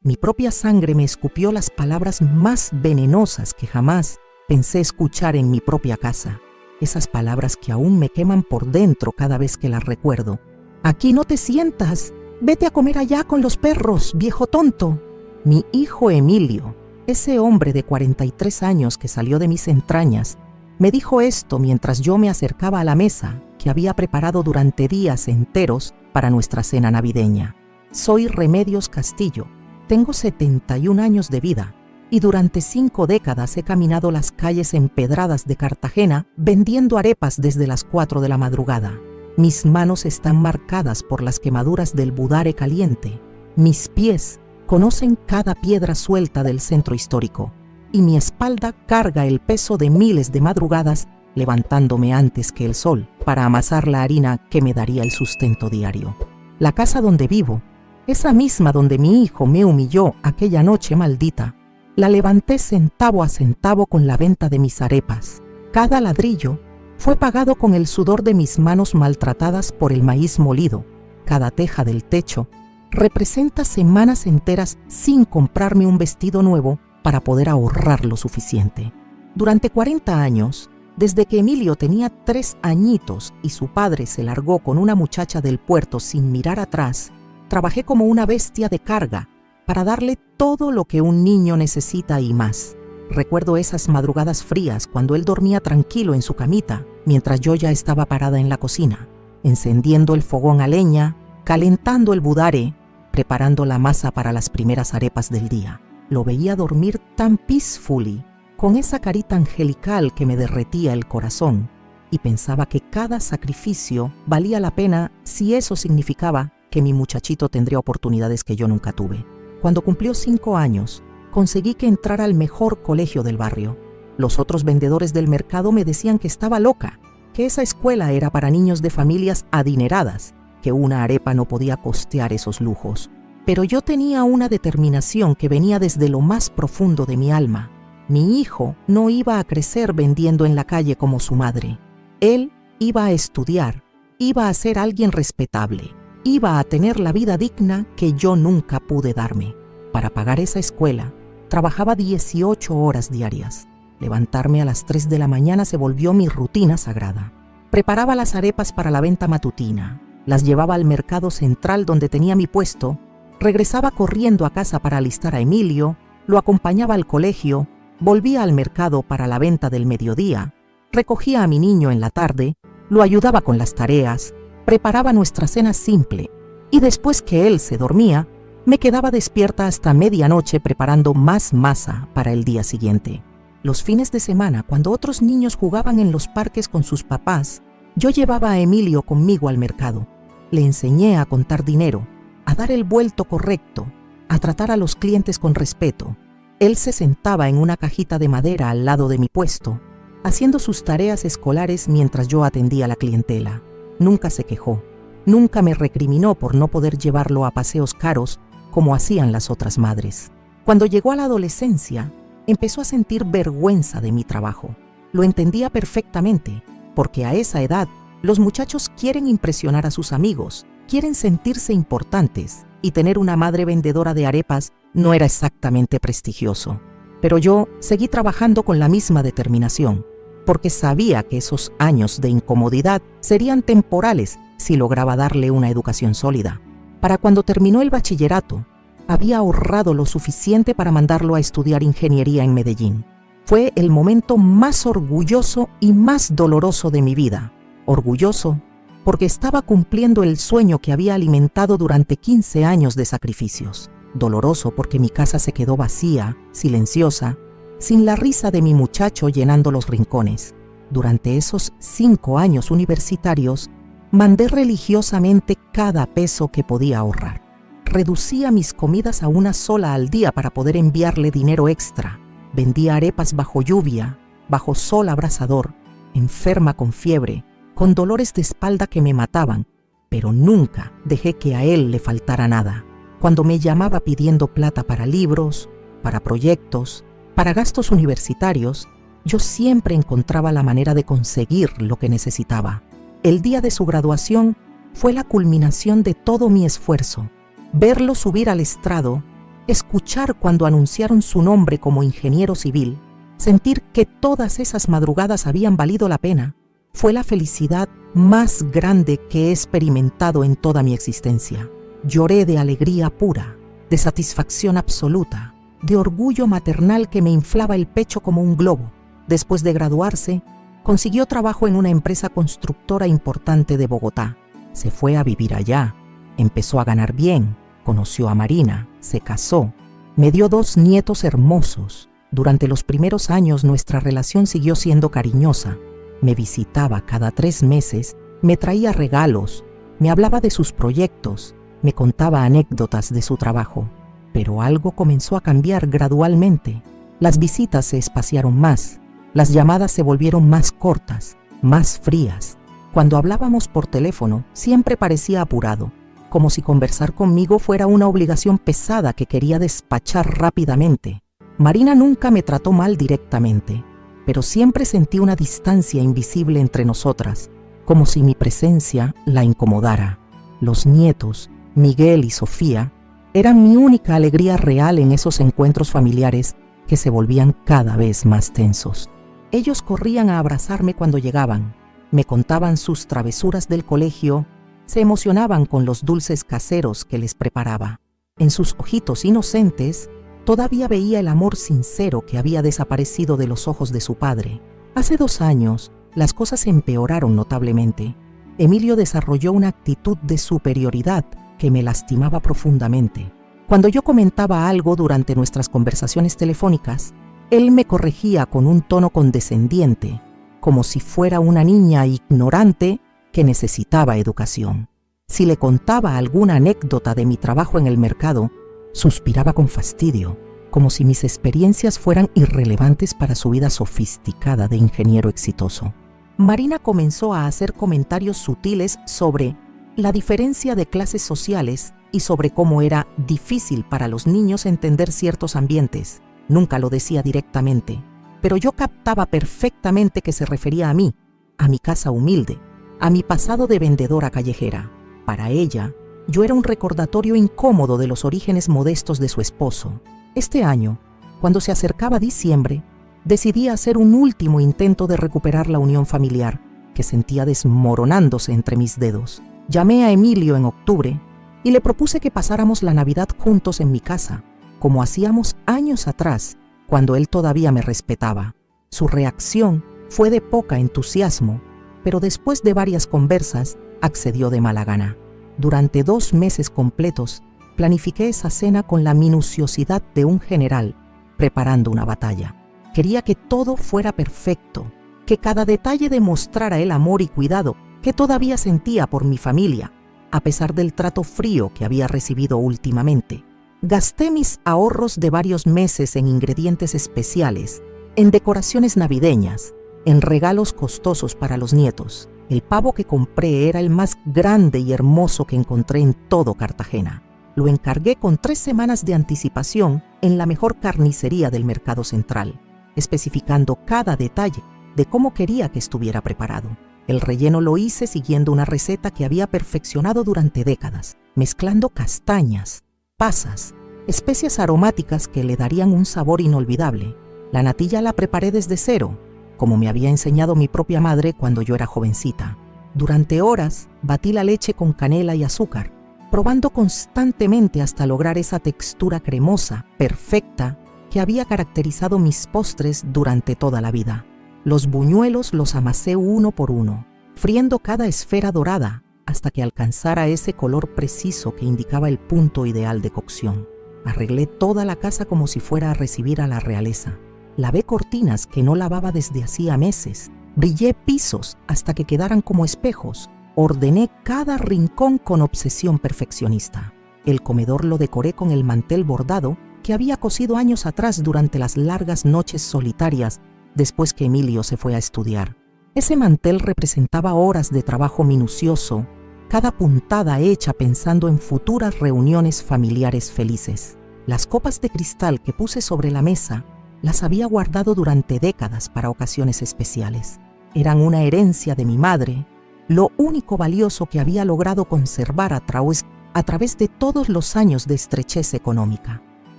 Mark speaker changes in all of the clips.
Speaker 1: Mi propia sangre me escupió las palabras más venenosas que jamás pensé escuchar en mi propia casa. Esas palabras que aún me queman por dentro cada vez que las recuerdo. Aquí no te sientas. Vete a comer allá con los perros, viejo tonto. Mi hijo Emilio, ese hombre de 43 años que salió de mis entrañas, me dijo esto mientras yo me acercaba a la mesa que había preparado durante días enteros para nuestra cena navideña. Soy Remedios Castillo, tengo 71 años de vida y durante 5 décadas he caminado las calles empedradas de Cartagena vendiendo arepas desde las 4 de la madrugada. Mis manos están marcadas por las quemaduras del budare caliente. Mis pies conocen cada piedra suelta del centro histórico y mi espalda carga el peso de miles de madrugadas levantándome antes que el sol para amasar la harina que me daría el sustento diario. La casa donde vivo, esa misma donde mi hijo me humilló aquella noche maldita, la levanté centavo a centavo con la venta de mis arepas. Cada ladrillo fue pagado con el sudor de mis manos maltratadas por el maíz molido. Cada teja del techo representa semanas enteras sin comprarme un vestido nuevo para poder ahorrar lo suficiente. Durante 40 años, desde que Emilio tenía 3 añitos y su padre se largó con una muchacha del puerto sin mirar atrás, trabajé como una bestia de carga para darle todo lo que un niño necesita y más. Recuerdo esas madrugadas frías cuando él dormía tranquilo en su camita, mientras yo ya estaba parada en la cocina, encendiendo el fogón a leña, calentando el budare, preparando la masa para las primeras arepas del día. Lo veía dormir tan peacefully, con esa carita angelical que me derretía el corazón, y pensaba que cada sacrificio valía la pena si eso significaba que mi muchachito tendría oportunidades que yo nunca tuve. Cuando cumplió 5 años, conseguí que entrara al mejor colegio del barrio. Los otros vendedores del mercado me decían que estaba loca, que esa escuela era para niños de familias adineradas, que una arepa no podía costear esos lujos. Pero yo tenía una determinación que venía desde lo más profundo de mi alma. Mi hijo no iba a crecer vendiendo en la calle como su madre. Él iba a estudiar, iba a ser alguien respetable, iba a tener la vida digna que yo nunca pude darme. Para pagar esa escuela, trabajaba 18 horas diarias. Levantarme a las 3 de la mañana se volvió mi rutina sagrada. Preparaba las arepas para la venta matutina, las llevaba al mercado central donde tenía mi puesto, regresaba corriendo a casa para alistar a Emilio, lo acompañaba al colegio, volvía al mercado para la venta del mediodía, recogía a mi niño en la tarde, lo ayudaba con las tareas, preparaba nuestra cena simple y después que él se dormía, me quedaba despierta hasta medianoche preparando más masa para el día siguiente. Los fines de semana, cuando otros niños jugaban en los parques con sus papás, yo llevaba a Emilio conmigo al mercado. Le enseñé a contar dinero, a dar el vuelto correcto, a tratar a los clientes con respeto. Él se sentaba en una cajita de madera al lado de mi puesto, haciendo sus tareas escolares mientras yo atendía a la clientela. Nunca se quejó, nunca me recriminó por no poder llevarlo a paseos caros como hacían las otras madres. Cuando llegó a la adolescencia, empezó a sentir vergüenza de mi trabajo. Lo entendía perfectamente, porque a esa edad los muchachos quieren impresionar a sus amigos, quieren sentirse importantes, y tener una madre vendedora de arepas no era exactamente prestigioso. Pero yo seguí trabajando con la misma determinación, porque sabía que esos años de incomodidad serían temporales si lograba darle una educación sólida. Para cuando terminó el bachillerato, había ahorrado lo suficiente para mandarlo a estudiar ingeniería en Medellín. Fue el momento más orgulloso y más doloroso de mi vida. Orgulloso porque estaba cumpliendo el sueño que había alimentado durante 15 años de sacrificios. Doloroso porque mi casa se quedó vacía, silenciosa, sin la risa de mi muchacho llenando los rincones. Durante esos 5 años universitarios, mandé religiosamente cada peso que podía ahorrar. Reducía mis comidas a una sola al día para poder enviarle dinero extra. Vendía arepas bajo lluvia, bajo sol abrasador, enferma con fiebre, con dolores de espalda que me mataban, pero nunca dejé que a él le faltara nada. Cuando me llamaba pidiendo plata para libros, para proyectos, para gastos universitarios, yo siempre encontraba la manera de conseguir lo que necesitaba. El día de su graduación fue la culminación de todo mi esfuerzo. Verlo subir al estrado escuchar cuando anunciaron su nombre como ingeniero civil, sentir que todas esas madrugadas habían valido la pena, fue la felicidad más grande que he experimentado en toda mi existencia. Lloré de alegría pura, de satisfacción absoluta, de orgullo maternal que me inflaba el pecho como un globo. Después de graduarse, consiguió trabajo en una empresa constructora importante de Bogotá. Se fue a vivir allá, empezó a ganar bien, conoció a Marina, se casó, me dio 2 nietos hermosos. Durante los primeros años nuestra relación siguió siendo cariñosa. Me visitaba cada 3 meses, me traía regalos, me hablaba de sus proyectos, me contaba anécdotas de su trabajo. Pero algo comenzó a cambiar gradualmente. Las visitas se espaciaron más, las llamadas se volvieron más cortas, más frías. Cuando hablábamos por teléfono, siempre parecía apurado, como si conversar conmigo fuera una obligación pesada que quería despachar rápidamente. Marina nunca me trató mal directamente, pero siempre sentí una distancia invisible entre nosotras, como si mi presencia la incomodara. Los nietos, Miguel y Sofía, eran mi única alegría real en esos encuentros familiares que se volvían cada vez más tensos. Ellos corrían a abrazarme cuando llegaban, me contaban sus travesuras del colegio, se emocionaban con los dulces caseros que les preparaba. En sus ojitos inocentes todavía veía el amor sincero que había desaparecido de los ojos de su padre. Hace 2 años, las cosas empeoraron notablemente. Emilio desarrolló una actitud de superioridad que me lastimaba profundamente. Cuando yo comentaba algo durante nuestras conversaciones telefónicas, él me corregía con un tono condescendiente, como si fuera una niña ignorante que necesitaba educación. Si le contaba alguna anécdota de mi trabajo en el mercado, suspiraba con fastidio, como si mis experiencias fueran irrelevantes para su vida sofisticada de ingeniero exitoso. Marina comenzó a hacer comentarios sutiles sobre la diferencia de clases sociales y sobre cómo era difícil para los niños entender ciertos ambientes. Nunca lo decía directamente, pero yo captaba perfectamente que se refería a mí, a mi casa humilde, a mi pasado de vendedora callejera. Para ella, yo era un recordatorio incómodo de los orígenes modestos de su esposo. Este año, cuando se acercaba diciembre, decidí hacer un último intento de recuperar la unión familiar, que sentía desmoronándose entre mis dedos. Llamé a Emilio en octubre y le propuse que pasáramos la Navidad juntos en mi casa, como hacíamos años atrás, cuando él todavía me respetaba. Su reacción fue de poca entusiasmo, pero después de varias conversas, accedió de mala gana. Durante 2 meses completos, planifiqué esa cena con la minuciosidad de un general, preparando una batalla. Quería que todo fuera perfecto, que cada detalle demostrara el amor y cuidado que todavía sentía por mi familia, a pesar del trato frío que había recibido últimamente. Gasté mis ahorros de varios meses en ingredientes especiales, en decoraciones navideñas, en regalos costosos para los nietos. El pavo que compré era el más grande y hermoso que encontré en todo Cartagena. Lo encargué con 3 semanas de anticipación en la mejor carnicería del mercado central, especificando cada detalle de cómo quería que estuviera preparado. El relleno lo hice siguiendo una receta que había perfeccionado durante décadas, mezclando castañas, pasas, especias aromáticas que le darían un sabor inolvidable. La natilla la preparé desde cero, como me había enseñado mi propia madre cuando yo era jovencita. Durante horas batí la leche con canela y azúcar, probando constantemente hasta lograr esa textura cremosa, perfecta, que había caracterizado mis postres durante toda la vida. Los buñuelos los amasé uno por uno, friendo cada esfera dorada hasta que alcanzara ese color preciso que indicaba el punto ideal de cocción. Arreglé toda la casa como si fuera a recibir a la realeza. Lavé cortinas que no lavaba desde hacía meses. Brillé pisos hasta que quedaran como espejos. Ordené cada rincón con obsesión perfeccionista. El comedor lo decoré con el mantel bordado que había cosido años atrás durante las largas noches solitarias después que Emilio se fue a estudiar. Ese mantel representaba horas de trabajo minucioso, cada puntada hecha pensando en futuras reuniones familiares felices. Las copas de cristal que puse sobre la mesa las había guardado durante décadas para ocasiones especiales. Eran una herencia de mi madre, lo único valioso que había logrado conservar a través de todos los años de estrechez económica.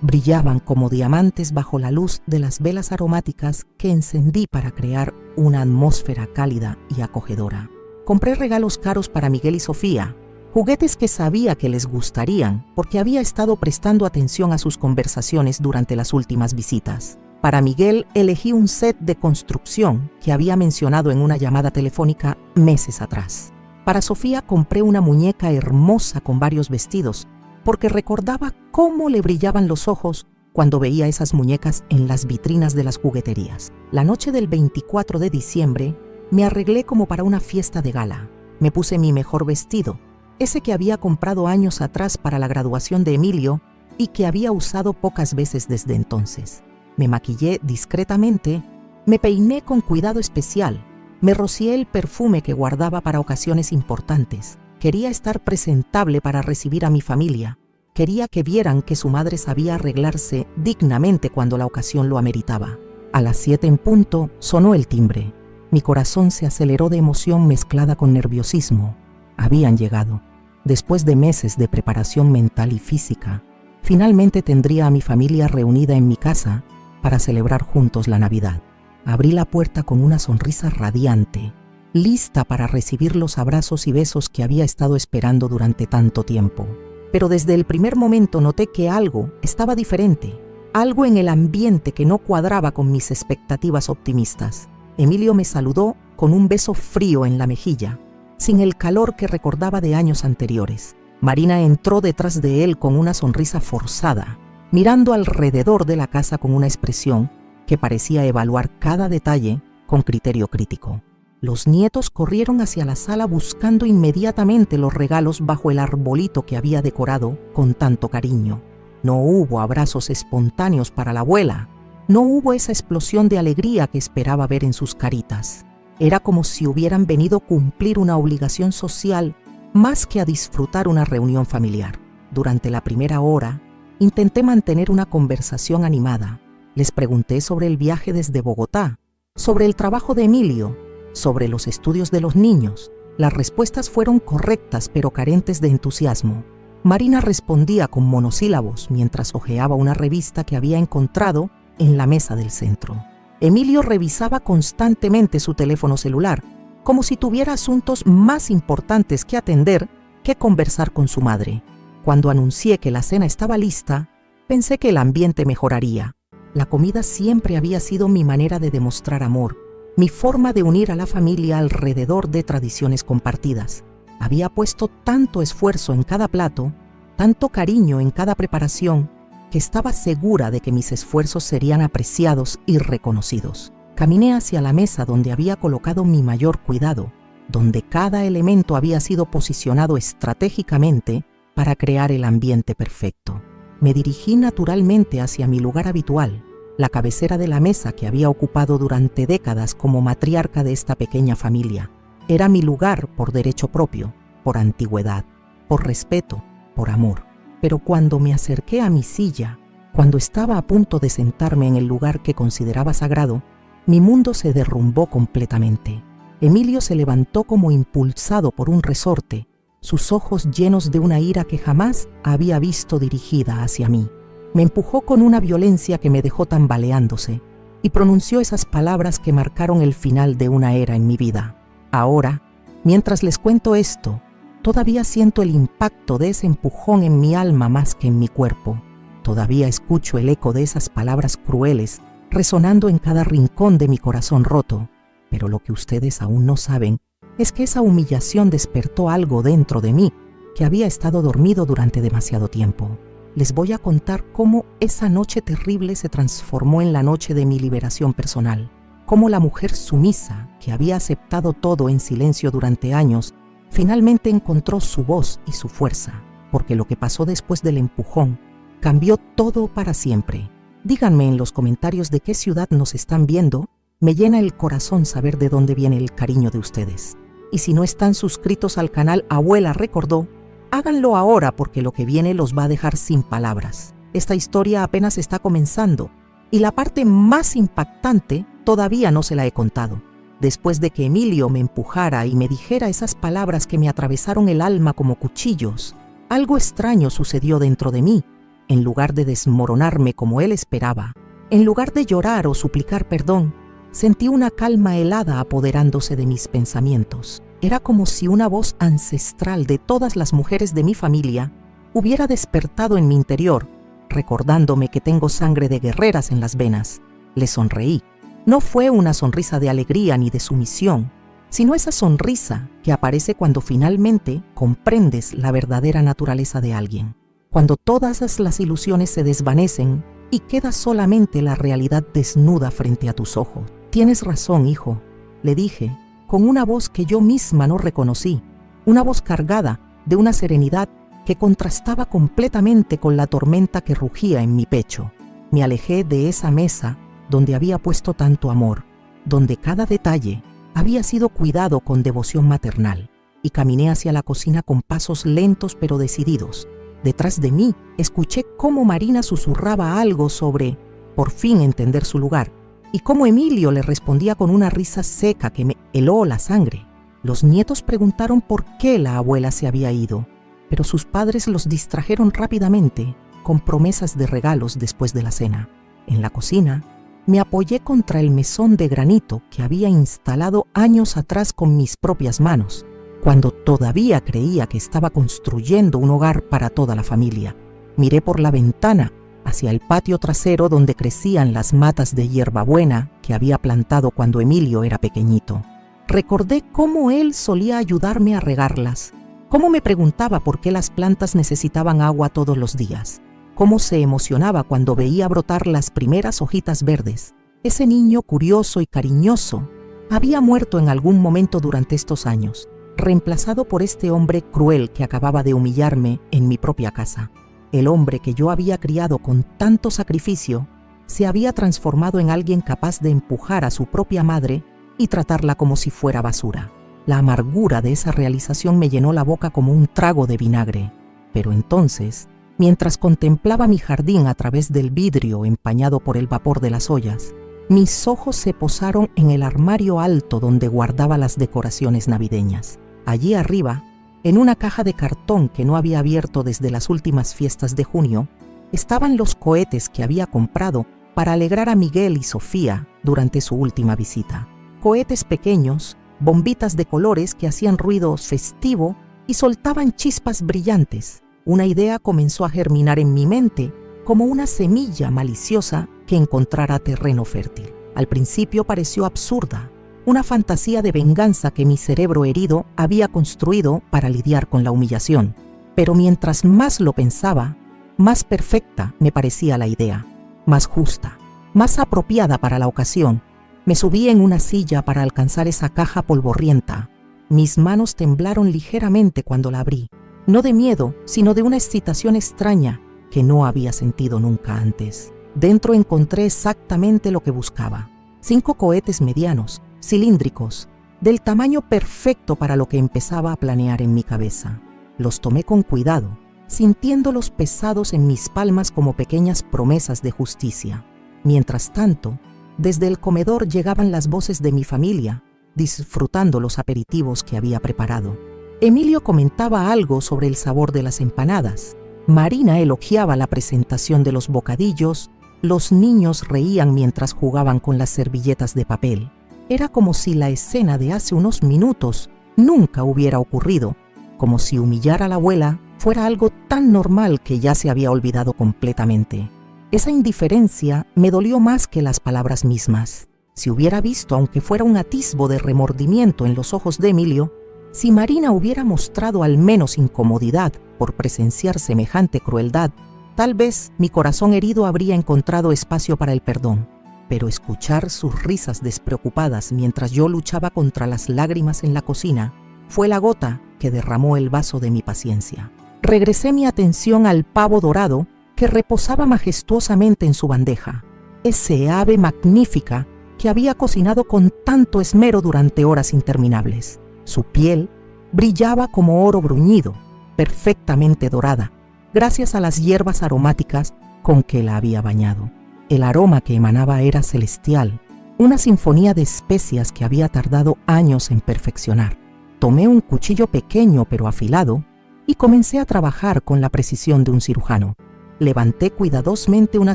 Speaker 1: Brillaban como diamantes bajo la luz de las velas aromáticas que encendí para crear una atmósfera cálida y acogedora. Compré regalos caros para Miguel y Sofía, juguetes que sabía que les gustarían porque había estado prestando atención a sus conversaciones durante las últimas visitas. Para Miguel elegí un set de construcción que había mencionado en una llamada telefónica meses atrás. Para Sofía compré una muñeca hermosa con varios vestidos, porque recordaba cómo le brillaban los ojos cuando veía esas muñecas en las vitrinas de las jugueterías. La noche del 24 de diciembre me arreglé como para una fiesta de gala. Me puse mi mejor vestido, ese que había comprado años atrás para la graduación de Emilio y que había usado pocas veces desde entonces. Me maquillé discretamente, me peiné con cuidado especial, me rocié el perfume que guardaba para ocasiones importantes. Quería estar presentable para recibir a mi familia. Quería que vieran que su madre sabía arreglarse dignamente cuando la ocasión lo ameritaba. A las 7 en punto sonó el timbre. Mi corazón se aceleró de emoción mezclada con nerviosismo. Habían llegado. Después de meses de preparación mental y física, finalmente tendría a mi familia reunida en mi casa para celebrar juntos la Navidad. Abrí la puerta con una sonrisa radiante, lista para recibir los abrazos y besos que había estado esperando durante tanto tiempo. Pero desde el primer momento noté que algo estaba diferente, algo en el ambiente que no cuadraba con mis expectativas optimistas. Emilio me saludó con un beso frío en la mejilla, sin el calor que recordaba de años anteriores. Marina entró detrás de él con una sonrisa forzada, mirando alrededor de la casa con una expresión que parecía evaluar cada detalle con criterio crítico. Los nietos corrieron hacia la sala buscando inmediatamente los regalos bajo el arbolito que había decorado con tanto cariño. No hubo abrazos espontáneos para la abuela. No hubo esa explosión de alegría que esperaba ver en sus caritas. Era como si hubieran venido a cumplir una obligación social más que a disfrutar una reunión familiar. Durante la primera hora, intenté mantener una conversación animada. Les pregunté sobre el viaje desde Bogotá, sobre el trabajo de Emilio, sobre los estudios de los niños. Las respuestas fueron correctas pero carentes de entusiasmo. Marina respondía con monosílabos mientras hojeaba una revista que había encontrado en la mesa del centro. Emilio revisaba constantemente su teléfono celular, como si tuviera asuntos más importantes que atender que conversar con su madre. Cuando anuncié que la cena estaba lista, pensé que el ambiente mejoraría. La comida siempre había sido mi manera de demostrar amor, mi forma de unir a la familia alrededor de tradiciones compartidas. Había puesto tanto esfuerzo en cada plato, tanto cariño en cada preparación, que estaba segura de que mis esfuerzos serían apreciados y reconocidos. Caminé hacia la mesa donde había colocado mi mayor cuidado, donde cada elemento había sido posicionado estratégicamente para crear el ambiente perfecto. Me dirigí naturalmente hacia mi lugar habitual, la cabecera de la mesa que había ocupado durante décadas como matriarca de esta pequeña familia. Era mi lugar por derecho propio, por antigüedad, por respeto, por amor. Pero cuando me acerqué a mi silla, cuando estaba a punto de sentarme en el lugar que consideraba sagrado, mi mundo se derrumbó completamente. Emilio se levantó como impulsado por un resorte, sus ojos llenos de una ira que jamás había visto dirigida hacia mí. Me empujó con una violencia que me dejó tambaleándose y pronunció esas palabras que marcaron el final de una era en mi vida. Ahora, mientras les cuento esto, todavía siento el impacto de ese empujón en mi alma más que en mi cuerpo. Todavía escucho el eco de esas palabras crueles resonando en cada rincón de mi corazón roto. Pero lo que ustedes aún no saben es que esa humillación despertó algo dentro de mí que había estado dormido durante demasiado tiempo. Les voy a contar cómo esa noche terrible se transformó en la noche de mi liberación personal. Cómo la mujer sumisa, que había aceptado todo en silencio durante años, finalmente encontró su voz y su fuerza, porque lo que pasó después del empujón cambió todo para siempre. Díganme en los comentarios de qué ciudad nos están viendo. Me llena el corazón saber de dónde viene el cariño de ustedes. Y si no están suscritos al canal Abuela Recordó, háganlo ahora porque lo que viene los va a dejar sin palabras. Esta historia apenas está comenzando y la parte más impactante todavía no se la he contado. Después de que Emilio me empujara y me dijera esas palabras que me atravesaron el alma como cuchillos, algo extraño sucedió dentro de mí. en lugar de desmoronarme como él esperaba, en lugar de llorar o suplicar perdón, sentí una calma helada apoderándose de mis pensamientos. Era como si una voz ancestral de todas las mujeres de mi familia hubiera despertado en mi interior, recordándome que tengo sangre de guerreras en las venas. Le sonreí. No fue una sonrisa de alegría ni de sumisión, sino esa sonrisa que aparece cuando finalmente comprendes la verdadera naturaleza de alguien. Cuando todas las ilusiones se desvanecen y queda solamente la realidad desnuda frente a tus ojos. Tienes razón, hijo, le dije, con una voz que yo misma no reconocí, una voz cargada de una serenidad que contrastaba completamente con la tormenta que rugía en mi pecho. Me alejé de esa mesa donde había puesto tanto amor, donde cada detalle había sido cuidado con devoción maternal, y caminé hacia la cocina con pasos lentos pero decididos. Detrás de mí escuché cómo Marina susurraba algo sobre por fin entender su lugar, y cómo Emilio le respondía con una risa seca que me heló la sangre. Los nietos preguntaron por qué la abuela se había ido, pero sus padres los distrajeron rápidamente con promesas de regalos después de la cena. En la cocina, me apoyé contra el mesón de granito que había instalado años atrás con mis propias manos, cuando todavía creía que estaba construyendo un hogar para toda la familia. Miré por la ventana hacia el patio trasero donde crecían las matas de hierbabuena que había plantado cuando Emilio era pequeñito. Recordé cómo él solía ayudarme a regarlas, cómo me preguntaba por qué las plantas necesitaban agua todos los días, cómo se emocionaba cuando veía brotar las primeras hojitas verdes. Ese niño curioso y cariñoso había muerto en algún momento durante estos años, reemplazado por este hombre cruel que acababa de humillarme en mi propia casa. El hombre que yo había criado con tanto sacrificio se había transformado en alguien capaz de empujar a su propia madre y tratarla como si fuera basura. La amargura de esa realización me llenó la boca como un trago de vinagre. Pero entonces, mientras contemplaba mi jardín a través del vidrio empañado por el vapor de las ollas, mis ojos se posaron en el armario alto donde guardaba las decoraciones navideñas. Allí arriba, en una caja de cartón que no había abierto desde las últimas fiestas de junio, estaban los cohetes que había comprado para alegrar a Miguel y Sofía durante su última visita. Cohetes pequeños, bombitas de colores que hacían ruido festivo y soltaban chispas brillantes. Una idea comenzó a germinar en mi mente como una semilla maliciosa que encontrara terreno fértil. Al principio pareció absurda, una fantasía de venganza que mi cerebro herido había construido para lidiar con la humillación. Pero mientras más lo pensaba, más perfecta me parecía la idea, más justa, más apropiada para la ocasión. Me subí en una silla para alcanzar esa caja polvorrienta. Mis manos temblaron ligeramente cuando la abrí, no de miedo, sino de una excitación extraña que no había sentido nunca antes. Dentro encontré exactamente lo que buscaba: 5 cohetes medianos, cilíndricos, del tamaño perfecto para lo que empezaba a planear en mi cabeza. Los tomé con cuidado, sintiéndolos pesados en mis palmas como pequeñas promesas de justicia. Mientras tanto, desde el comedor llegaban las voces de mi familia, disfrutando los aperitivos que había preparado. Emilio comentaba algo sobre el sabor de las empanadas. Marina elogiaba la presentación de los bocadillos. Los niños reían mientras jugaban con las servilletas de papel. Era como si la escena de hace unos minutos nunca hubiera ocurrido, como si humillar a la abuela fuera algo tan normal que ya se había olvidado completamente. Esa indiferencia me dolió más que las palabras mismas. Si hubiera visto, aunque fuera un atisbo de remordimiento en los ojos de Emilio, si Marina hubiera mostrado al menos incomodidad por presenciar semejante crueldad, tal vez mi corazón herido habría encontrado espacio para el perdón. Pero escuchar sus risas despreocupadas mientras yo luchaba contra las lágrimas en la cocina fue la gota que derramó el vaso de mi paciencia. Regresé mi atención al pavo dorado que reposaba majestuosamente en su bandeja, ese ave magnífica que había cocinado con tanto esmero durante horas interminables. Su piel brillaba como oro bruñido, perfectamente dorada, gracias a las hierbas aromáticas con que la había bañado. El aroma que emanaba era celestial, una sinfonía de especias que había tardado años en perfeccionar. Tomé un cuchillo pequeño pero afilado y comencé a trabajar con la precisión de un cirujano. Levanté cuidadosamente una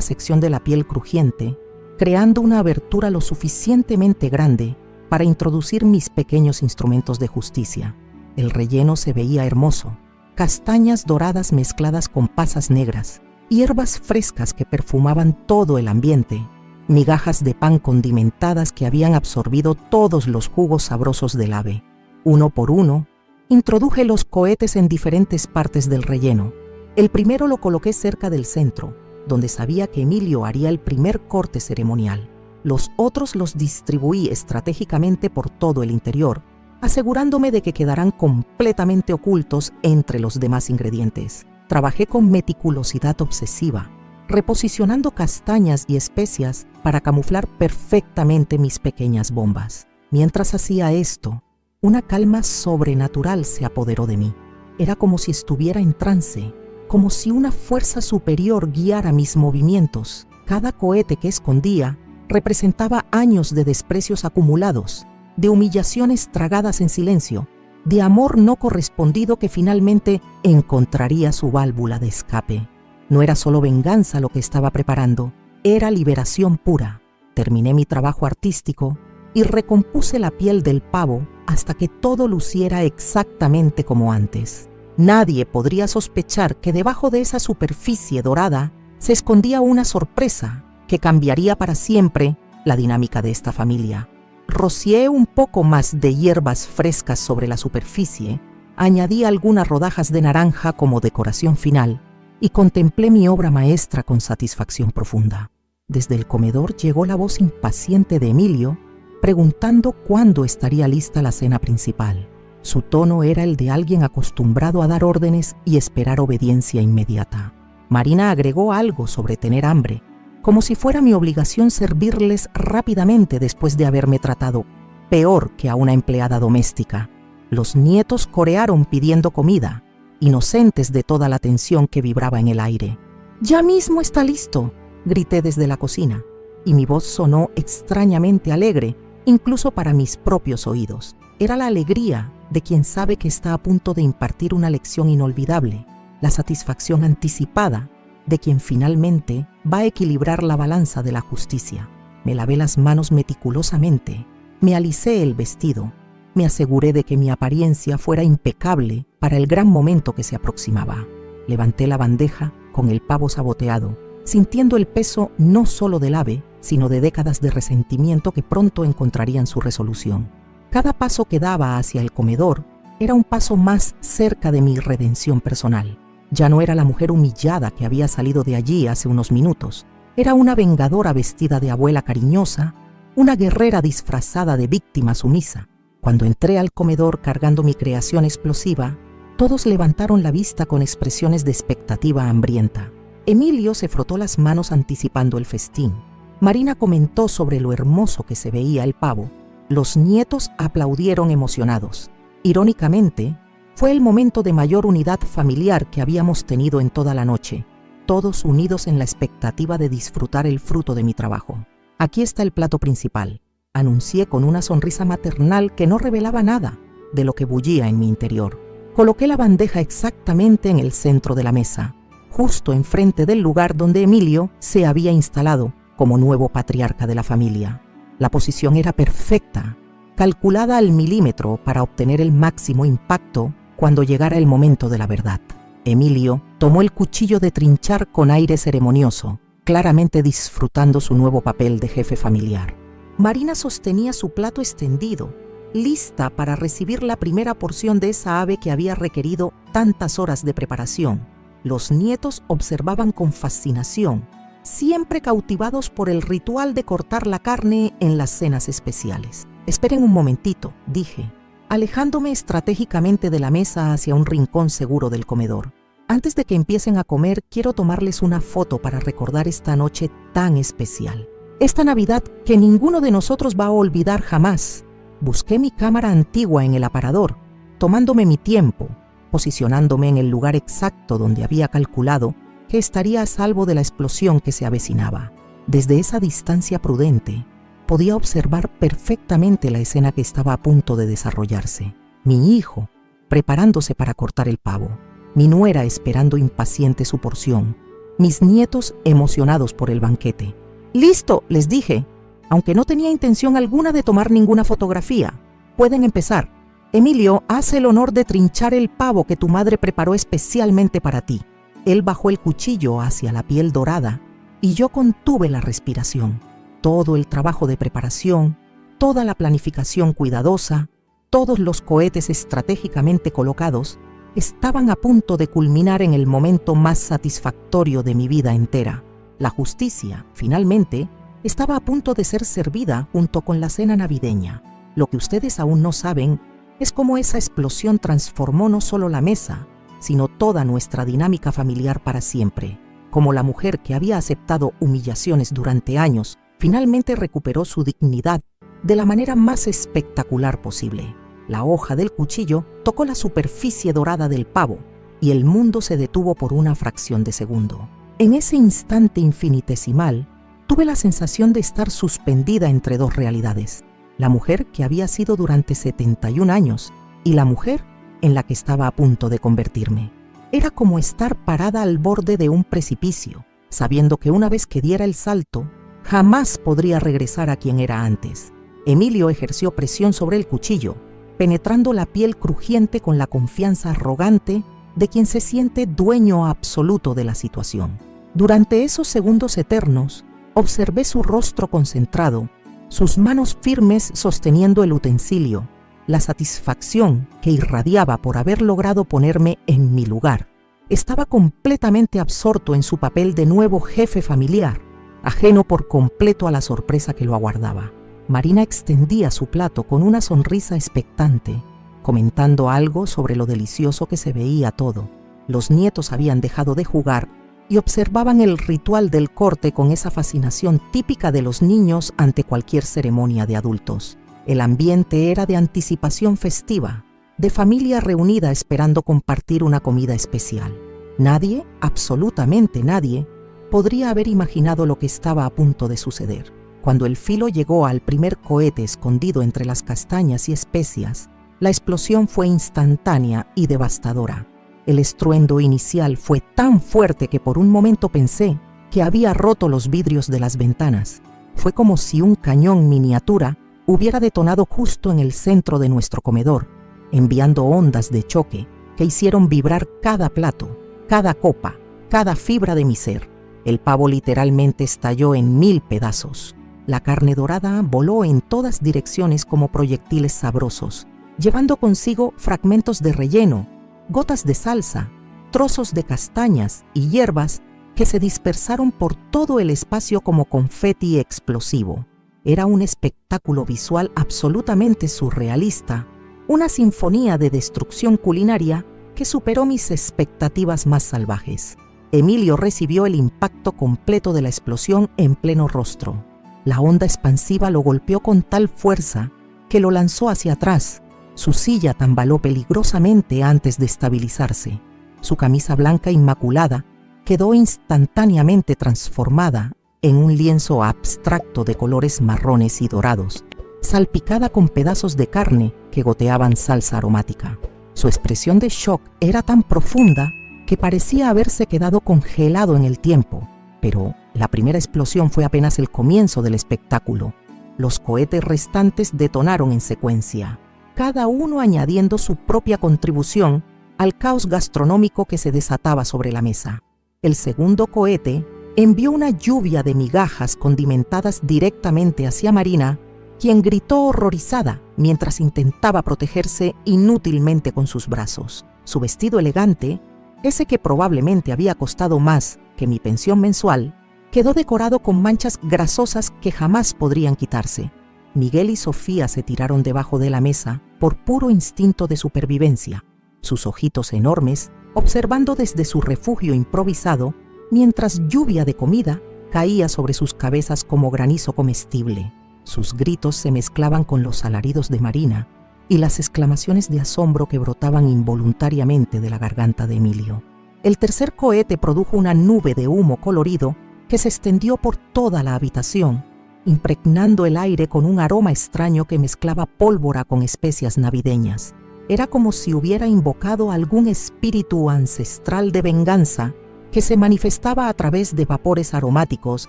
Speaker 1: sección de la piel crujiente, creando una abertura lo suficientemente grande para introducir mis pequeños instrumentos de justicia. El relleno se veía hermoso: castañas doradas mezcladas con pasas negras, hierbas frescas que perfumaban todo el ambiente, migajas de pan condimentadas que habían absorbido todos los jugos sabrosos del ave. Uno por uno, introduje los cohetes en diferentes partes del relleno. El primero lo coloqué cerca del centro, donde sabía que Emilio haría el primer corte ceremonial. Los otros los distribuí estratégicamente por todo el interior, asegurándome de que quedarán completamente ocultos entre los demás ingredientes. Trabajé con meticulosidad obsesiva, reposicionando castañas y especias para camuflar perfectamente mis pequeñas bombas. Mientras hacía esto, una calma sobrenatural se apoderó de mí. Era como si estuviera en trance, como si una fuerza superior guiara mis movimientos. Cada cohete que escondía representaba años de desprecios acumulados, de humillaciones tragadas en silencio, de amor no correspondido que finalmente encontraría su válvula de escape. No era solo venganza lo que estaba preparando, era liberación pura. Terminé mi trabajo artístico y recompuse la piel del pavo hasta que todo luciera exactamente como antes. Nadie podría sospechar que debajo de esa superficie dorada se escondía una sorpresa que cambiaría para siempre la dinámica de esta familia. Rocié un poco más de hierbas frescas sobre la superficie, añadí algunas rodajas de naranja como decoración final y contemplé mi obra maestra con satisfacción profunda. Desde el comedor llegó la voz impaciente de Emilio, preguntando cuándo estaría lista la cena principal. Su tono era el de alguien acostumbrado a dar órdenes y esperar obediencia inmediata. Marina agregó algo sobre tener hambre, como si fuera mi obligación servirles rápidamente después de haberme tratado peor que a una empleada doméstica. Los nietos corearon pidiendo comida, inocentes de toda la tensión que vibraba en el aire. «¡Ya mismo está listo!», grité desde la cocina, y mi voz sonó extrañamente alegre, incluso para mis propios oídos. Era la alegría de quien sabe que está a punto de impartir una lección inolvidable, la satisfacción anticipada de quien finalmente va a equilibrar la balanza de la justicia. Me lavé las manos meticulosamente, me alicé el vestido, me aseguré de que mi apariencia fuera impecable para el gran momento que se aproximaba. Levanté la bandeja con el pavo saboteado, sintiendo el peso no solo del ave, sino de décadas de resentimiento que pronto encontrarían su resolución. Cada paso que daba hacia el comedor era un paso más cerca de mi redención personal. Ya no era la mujer humillada que había salido de allí hace unos minutos. Era una vengadora vestida de abuela cariñosa, una guerrera disfrazada de víctima sumisa. Cuando entré al comedor cargando mi creación explosiva, todos levantaron la vista con expresiones de expectativa hambrienta. Emilio se frotó las manos anticipando el festín. Marina comentó sobre lo hermoso que se veía el pavo. Los nietos aplaudieron emocionados. Irónicamente, fue el momento de mayor unidad familiar que habíamos tenido en toda la noche, todos unidos en la expectativa de disfrutar el fruto de mi trabajo. «Aquí está el plato principal», anuncié con una sonrisa maternal que no revelaba nada de lo que bullía en mi interior. Coloqué la bandeja exactamente en el centro de la mesa, justo enfrente del lugar donde Emilio se había instalado como nuevo patriarca de la familia. La posición era perfecta, calculada al milímetro para obtener el máximo impacto cuando llegara el momento de la verdad. Emilio tomó el cuchillo de trinchar con aire ceremonioso, claramente disfrutando su nuevo papel de jefe familiar. Marina sostenía su plato extendido, lista para recibir la primera porción de esa ave que había requerido tantas horas de preparación. Los nietos observaban con fascinación, siempre cautivados por el ritual de cortar la carne en las cenas especiales. «Esperen un momentito», dije, alejándome estratégicamente de la mesa hacia un rincón seguro del comedor. «Antes de que empiecen a comer, quiero tomarles una foto para recordar esta noche tan especial. Esta Navidad que ninguno de nosotros va a olvidar jamás». Busqué mi cámara antigua en el aparador, tomándome mi tiempo, posicionándome en el lugar exacto donde había calculado que estaría a salvo de la explosión que se avecinaba. Desde esa distancia prudente, podía observar perfectamente la escena que estaba a punto de desarrollarse. Mi hijo, preparándose para cortar el pavo, mi nuera esperando impaciente su porción, mis nietos emocionados por el banquete. «Listo», les dije, aunque no tenía intención alguna de tomar ninguna fotografía. «Pueden empezar. Emilio, haz el honor de trinchar el pavo que tu madre preparó especialmente para ti». Él bajó el cuchillo hacia la piel dorada y yo contuve la respiración. Todo el trabajo de preparación, toda la planificación cuidadosa, todos los cohetes estratégicamente colocados, estaban a punto de culminar en el momento más satisfactorio de mi vida entera. La justicia, finalmente, estaba a punto de ser servida junto con la cena navideña. Lo que ustedes aún no saben es cómo esa explosión transformó no solo la mesa, sino toda nuestra dinámica familiar para siempre. Como la mujer que había aceptado humillaciones durante años, finalmente recuperó su dignidad de la manera más espectacular posible. La hoja del cuchillo tocó la superficie dorada del pavo y el mundo se detuvo por una fracción de segundo. En ese instante infinitesimal, tuve la sensación de estar suspendida entre dos realidades: la mujer que había sido durante 71 años y la mujer en la que estaba a punto de convertirme. Era como estar parada al borde de un precipicio, sabiendo que una vez que diera el salto, jamás podría regresar a quien era antes. Emilio ejerció presión sobre el cuchillo, penetrando la piel crujiente con la confianza arrogante de quien se siente dueño absoluto de la situación. Durante esos segundos eternos, observé su rostro concentrado, sus manos firmes sosteniendo el utensilio, la satisfacción que irradiaba por haber logrado ponerme en mi lugar. Estaba completamente absorto en su papel de nuevo jefe familiar, ajeno por completo a la sorpresa que lo aguardaba. Marina extendía su plato con una sonrisa expectante, comentando algo sobre lo delicioso que se veía todo. Los nietos habían dejado de jugar y observaban el ritual del corte con esa fascinación típica de los niños ante cualquier ceremonia de adultos. El ambiente era de anticipación festiva, de familia reunida esperando compartir una comida especial. Nadie, absolutamente nadie, podría haber imaginado lo que estaba a punto de suceder. Cuando el filo llegó al primer cohete escondido entre las castañas y especias, la explosión fue instantánea y devastadora. El estruendo inicial fue tan fuerte que por un momento pensé que había roto los vidrios de las ventanas. Fue como si un cañón miniatura hubiera detonado justo en el centro de nuestro comedor, enviando ondas de choque que hicieron vibrar cada plato, cada copa, cada fibra de mi ser. El pavo literalmente estalló en 1000 pedazos. La carne dorada voló en todas direcciones como proyectiles sabrosos, llevando consigo fragmentos de relleno, gotas de salsa, trozos de castañas y hierbas que se dispersaron por todo el espacio como confeti explosivo. Era un espectáculo visual absolutamente surrealista, una sinfonía de destrucción culinaria que superó mis expectativas más salvajes. Emilio recibió el impacto completo de la explosión en pleno rostro. La onda expansiva lo golpeó con tal fuerza que lo lanzó hacia atrás. Su silla tambaló peligrosamente antes de estabilizarse. Su camisa blanca inmaculada quedó instantáneamente transformada en un lienzo abstracto de colores marrones y dorados, salpicada con pedazos de carne que goteaban salsa aromática. Su expresión de shock era tan profunda que parecía haberse quedado congelado en el tiempo, pero la primera explosión fue apenas el comienzo del espectáculo. Los cohetes restantes detonaron en secuencia, cada uno añadiendo su propia contribución al caos gastronómico que se desataba sobre la mesa. El segundo cohete envió una lluvia de migajas condimentadas directamente hacia Marina, quien gritó horrorizada mientras intentaba protegerse inútilmente con sus brazos. Su vestido elegante, ese que probablemente había costado más que mi pensión mensual, quedó decorado con manchas grasosas que jamás podrían quitarse. Miguel y Sofía se tiraron debajo de la mesa por puro instinto de supervivencia, sus ojitos enormes observando desde su refugio improvisado, mientras lluvia de comida caía sobre sus cabezas como granizo comestible. Sus gritos se mezclaban con los alaridos de Marina y las exclamaciones de asombro que brotaban involuntariamente de la garganta de Emilio. El tercer cohete produjo una nube de humo colorido que se extendió por toda la habitación, impregnando el aire con un aroma extraño que mezclaba pólvora con especias navideñas. Era como si hubiera invocado algún espíritu ancestral de venganza que se manifestaba a través de vapores aromáticos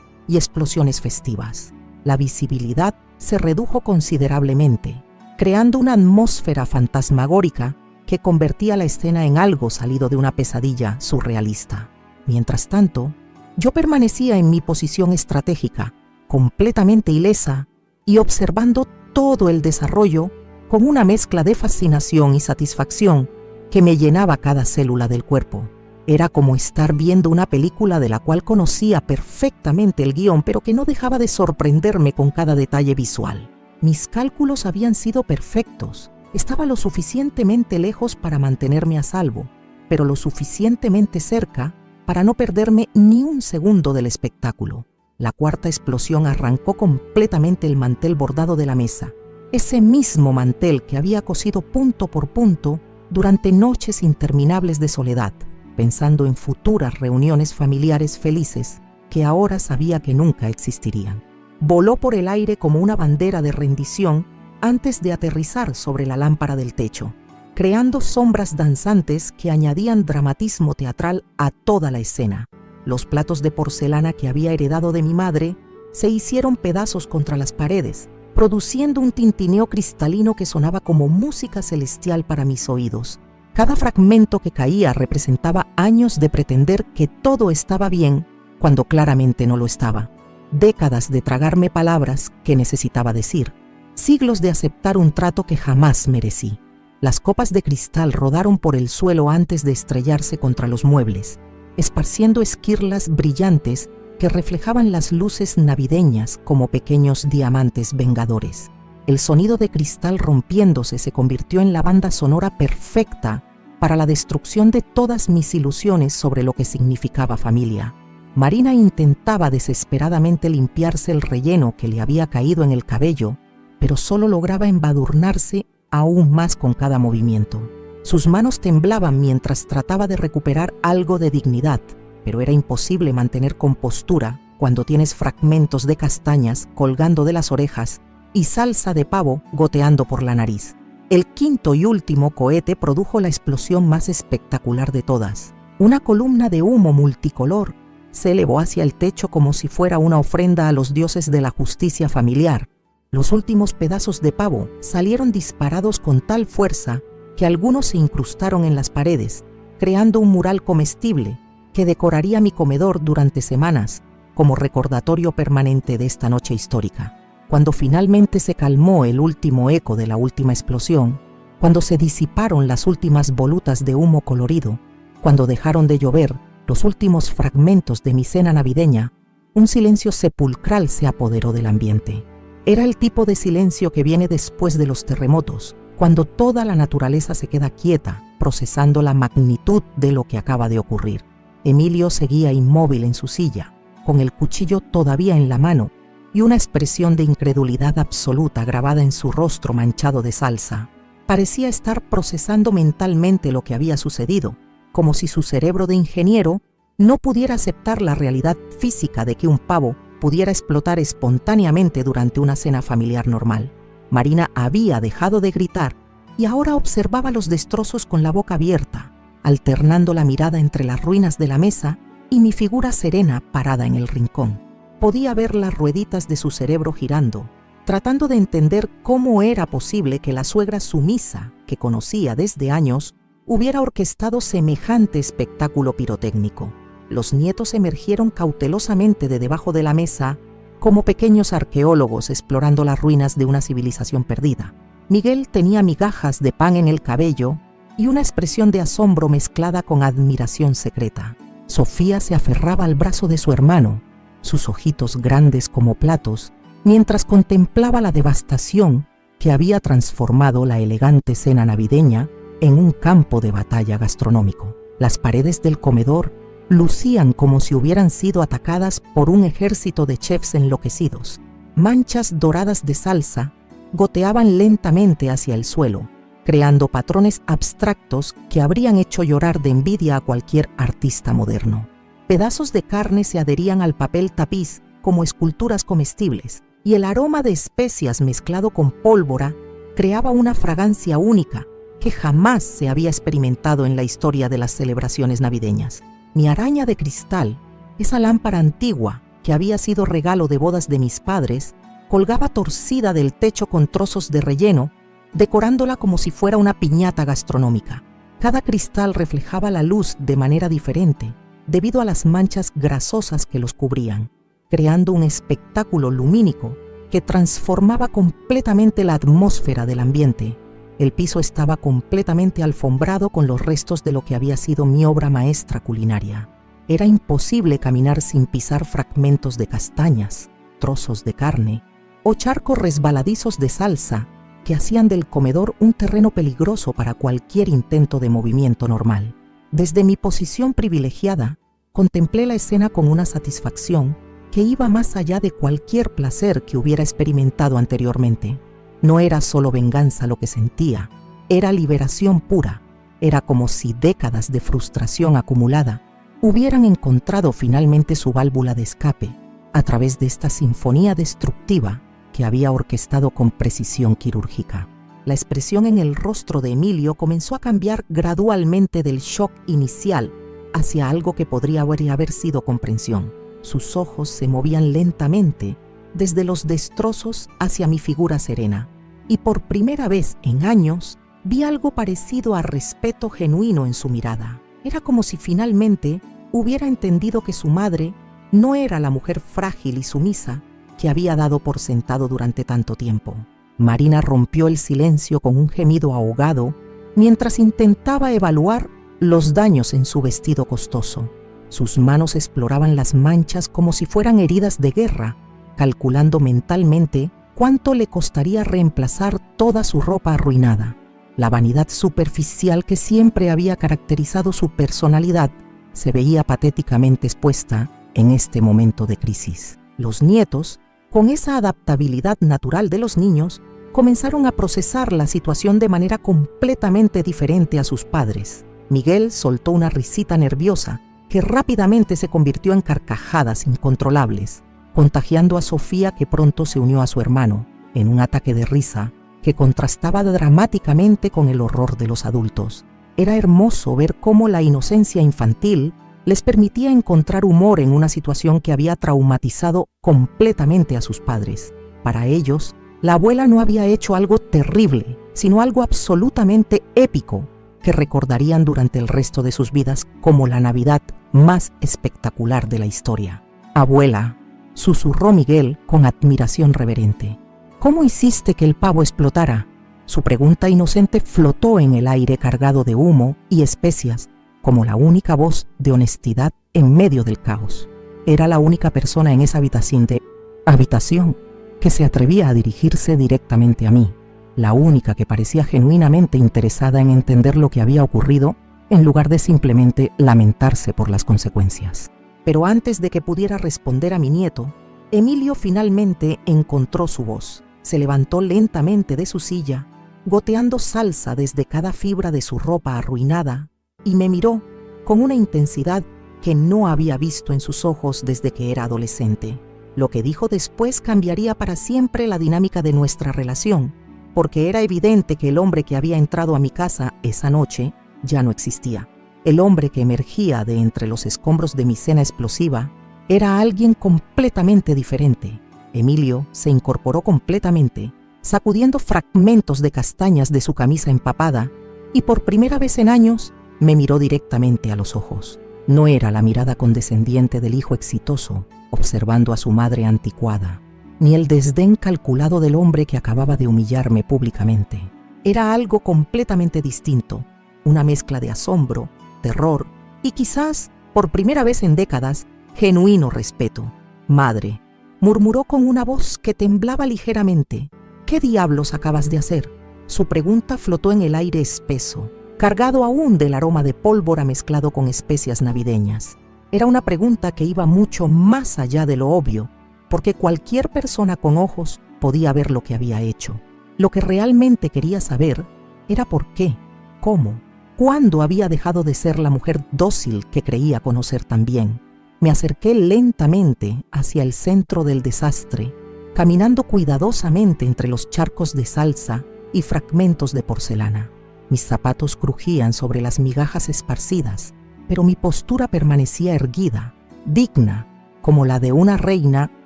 Speaker 1: y explosiones festivas. La visibilidad se redujo considerablemente, creando una atmósfera fantasmagórica que convertía la escena en algo salido de una pesadilla surrealista. Mientras tanto, yo permanecía en mi posición estratégica, completamente ilesa y observando todo el desarrollo con una mezcla de fascinación y satisfacción que me llenaba cada célula del cuerpo. Era como estar viendo una película de la cual conocía perfectamente el guión, pero que no dejaba de sorprenderme con cada detalle visual. Mis cálculos habían sido perfectos. Estaba lo suficientemente lejos para mantenerme a salvo, pero lo suficientemente cerca para no perderme ni un segundo del espectáculo. La cuarta explosión arrancó completamente el mantel bordado de la mesa, ese mismo mantel que había cosido punto por punto durante noches interminables de soledad, pensando en futuras reuniones familiares felices que ahora sabía que nunca existirían. Voló por el aire como una bandera de rendición antes de aterrizar sobre la lámpara del techo, creando sombras danzantes que añadían dramatismo teatral a toda la escena. Los platos de porcelana que había heredado de mi madre se hicieron pedazos contra las paredes, produciendo un tintineo cristalino que sonaba como música celestial para mis oídos. Cada fragmento que caía representaba años de pretender que todo estaba bien cuando claramente no lo estaba. Décadas de tragarme palabras que necesitaba decir. Siglos de aceptar un trato que jamás merecí. Las copas de cristal rodaron por el suelo antes de estrellarse contra los muebles, esparciendo esquirlas brillantes que reflejaban las luces navideñas como pequeños diamantes vengadores. El sonido de cristal rompiéndose se convirtió en la banda sonora perfecta para la destrucción de todas mis ilusiones sobre lo que significaba familia. Marina intentaba desesperadamente limpiarse el relleno que le había caído en el cabello, pero solo lograba embadurnarse aún más con cada movimiento. Sus manos temblaban mientras trataba de recuperar algo de dignidad, pero era imposible mantener compostura cuando tienes fragmentos de castañas colgando de las orejas y salsa de pavo goteando por la nariz. El quinto y último cohete produjo la explosión más espectacular de todas. Una columna de humo multicolor se elevó hacia el techo como si fuera una ofrenda a los dioses de la justicia familiar. Los últimos pedazos de pavo salieron disparados con tal fuerza que algunos se incrustaron en las paredes, creando un mural comestible que decoraría mi comedor durante semanas como recordatorio permanente de esta noche histórica. Cuando finalmente se calmó el último eco de la última explosión, cuando se disiparon las últimas volutas de humo colorido, cuando dejaron de llover los últimos fragmentos de mi cena navideña, un silencio sepulcral se apoderó del ambiente. Era el tipo de silencio que viene después de los terremotos, cuando toda la naturaleza se queda quieta, procesando la magnitud de lo que acaba de ocurrir. Emilio seguía inmóvil en su silla, con el cuchillo todavía en la mano y una expresión de incredulidad absoluta grabada en su rostro manchado de salsa. Parecía estar procesando mentalmente lo que había sucedido, como si su cerebro de ingeniero no pudiera aceptar la realidad física de que un pavo pudiera explotar espontáneamente durante una cena familiar normal. Marina había dejado de gritar y ahora observaba los destrozos con la boca abierta, alternando la mirada entre las ruinas de la mesa y mi figura serena parada en el rincón. Podía ver las rueditas de su cerebro girando, tratando de entender cómo era posible que la suegra sumisa, que conocía desde años, hubiera orquestado semejante espectáculo pirotécnico. Los nietos emergieron cautelosamente de debajo de la mesa como pequeños arqueólogos explorando las ruinas de una civilización perdida. Miguel tenía migajas de pan en el cabello y una expresión de asombro mezclada con admiración secreta. Sofía se aferraba al brazo de su hermano, sus ojitos grandes como platos, mientras contemplaba la devastación que había transformado la elegante cena navideña en un campo de batalla gastronómico. Las paredes del comedor lucían como si hubieran sido atacadas por un ejército de chefs enloquecidos. Manchas doradas de salsa goteaban lentamente hacia el suelo, creando patrones abstractos que habrían hecho llorar de envidia a cualquier artista moderno. Pedazos de carne se adherían al papel tapiz como esculturas comestibles, y el aroma de especias mezclado con pólvora creaba una fragancia única que jamás se había experimentado en la historia de las celebraciones navideñas. Mi araña de cristal, esa lámpara antigua que había sido regalo de bodas de mis padres, colgaba torcida del techo con trozos de relleno, decorándola como si fuera una piñata gastronómica. Cada cristal reflejaba la luz de manera diferente, debido a las manchas grasosas que los cubrían, creando un espectáculo lumínico que transformaba completamente la atmósfera del ambiente. El piso estaba completamente alfombrado con los restos de lo que había sido mi obra maestra culinaria. Era imposible caminar sin pisar fragmentos de castañas, trozos de carne o charcos resbaladizos de salsa que hacían del comedor un terreno peligroso para cualquier intento de movimiento normal. Desde mi posición privilegiada, contemplé la escena con una satisfacción que iba más allá de cualquier placer que hubiera experimentado anteriormente. No era solo venganza lo que sentía, era liberación pura. Era como si décadas de frustración acumulada hubieran encontrado finalmente su válvula de escape a través de esta sinfonía destructiva que había orquestado con precisión quirúrgica. La expresión en el rostro de Emilio comenzó a cambiar gradualmente del shock inicial hacia algo que podría haber sido comprensión. Sus ojos se movían lentamente desde los destrozos hacia mi figura serena, y por primera vez en años vi algo parecido a respeto genuino en su mirada. Era como si finalmente hubiera entendido que su madre no era la mujer frágil y sumisa que había dado por sentado durante tanto tiempo. Marina rompió el silencio con un gemido ahogado mientras intentaba evaluar los daños en su vestido costoso. Sus manos exploraban las manchas como si fueran heridas de guerra, calculando mentalmente cuánto le costaría reemplazar toda su ropa arruinada. La vanidad superficial que siempre había caracterizado su personalidad se veía patéticamente expuesta en este momento de crisis. Los nietos, con esa adaptabilidad natural de los niños, comenzaron a procesar la situación de manera completamente diferente a sus padres. Miguel soltó una risita nerviosa que rápidamente se convirtió en carcajadas incontrolables, contagiando a Sofía, que pronto se unió a su hermano en un ataque de risa que contrastaba dramáticamente con el horror de los adultos. Era hermoso ver cómo la inocencia infantil les permitía encontrar humor en una situación que había traumatizado completamente a sus padres. Para ellos, la abuela no había hecho algo terrible, sino algo absolutamente épico que recordarían durante el resto de sus vidas como la Navidad más espectacular de la historia. «Abuela», susurró Miguel con admiración reverente, «¿cómo hiciste que el pavo explotara?». Su pregunta inocente flotó en el aire cargado de humo y especias, como la única voz de honestidad en medio del caos. Era la única persona en esa habitación que se atrevía a dirigirse directamente a mí, la única que parecía genuinamente interesada en entender lo que había ocurrido en lugar de simplemente lamentarse por las consecuencias. Pero antes de que pudiera responder a mi nieto, Emilio finalmente encontró su voz. Se levantó lentamente de su silla, goteando salsa desde cada fibra de su ropa arruinada, y me miró con una intensidad que no había visto en sus ojos desde que era adolescente. Lo que dijo después cambiaría para siempre la dinámica de nuestra relación, porque era evidente que el hombre que había entrado a mi casa esa noche ya no existía. El hombre que emergía de entre los escombros de mi cena explosiva era alguien completamente diferente. Emilio se incorporó completamente, sacudiendo fragmentos de castañas de su camisa empapada, y por primera vez en años me miró directamente a los ojos. No era la mirada condescendiente del hijo exitoso, observando a su madre anticuada, ni el desdén calculado del hombre que acababa de humillarme públicamente. Era algo completamente distinto, una mezcla de asombro, terror y quizás, por primera vez en décadas, genuino respeto. «Madre», murmuró con una voz que temblaba ligeramente, «¿qué diablos acabas de hacer?». Su pregunta flotó en el aire espeso, cargado aún del aroma de pólvora mezclado con especias navideñas. Era una pregunta que iba mucho más allá de lo obvio, porque cualquier persona con ojos podía ver lo que había hecho. Lo que realmente quería saber era por qué, cómo, cuándo había dejado de ser la mujer dócil que creía conocer tan bien. Me acerqué lentamente hacia el centro del desastre, caminando cuidadosamente entre los charcos de salsa y fragmentos de porcelana. Mis zapatos crujían sobre las migajas esparcidas, pero mi postura permanecía erguida, digna, como la de una reina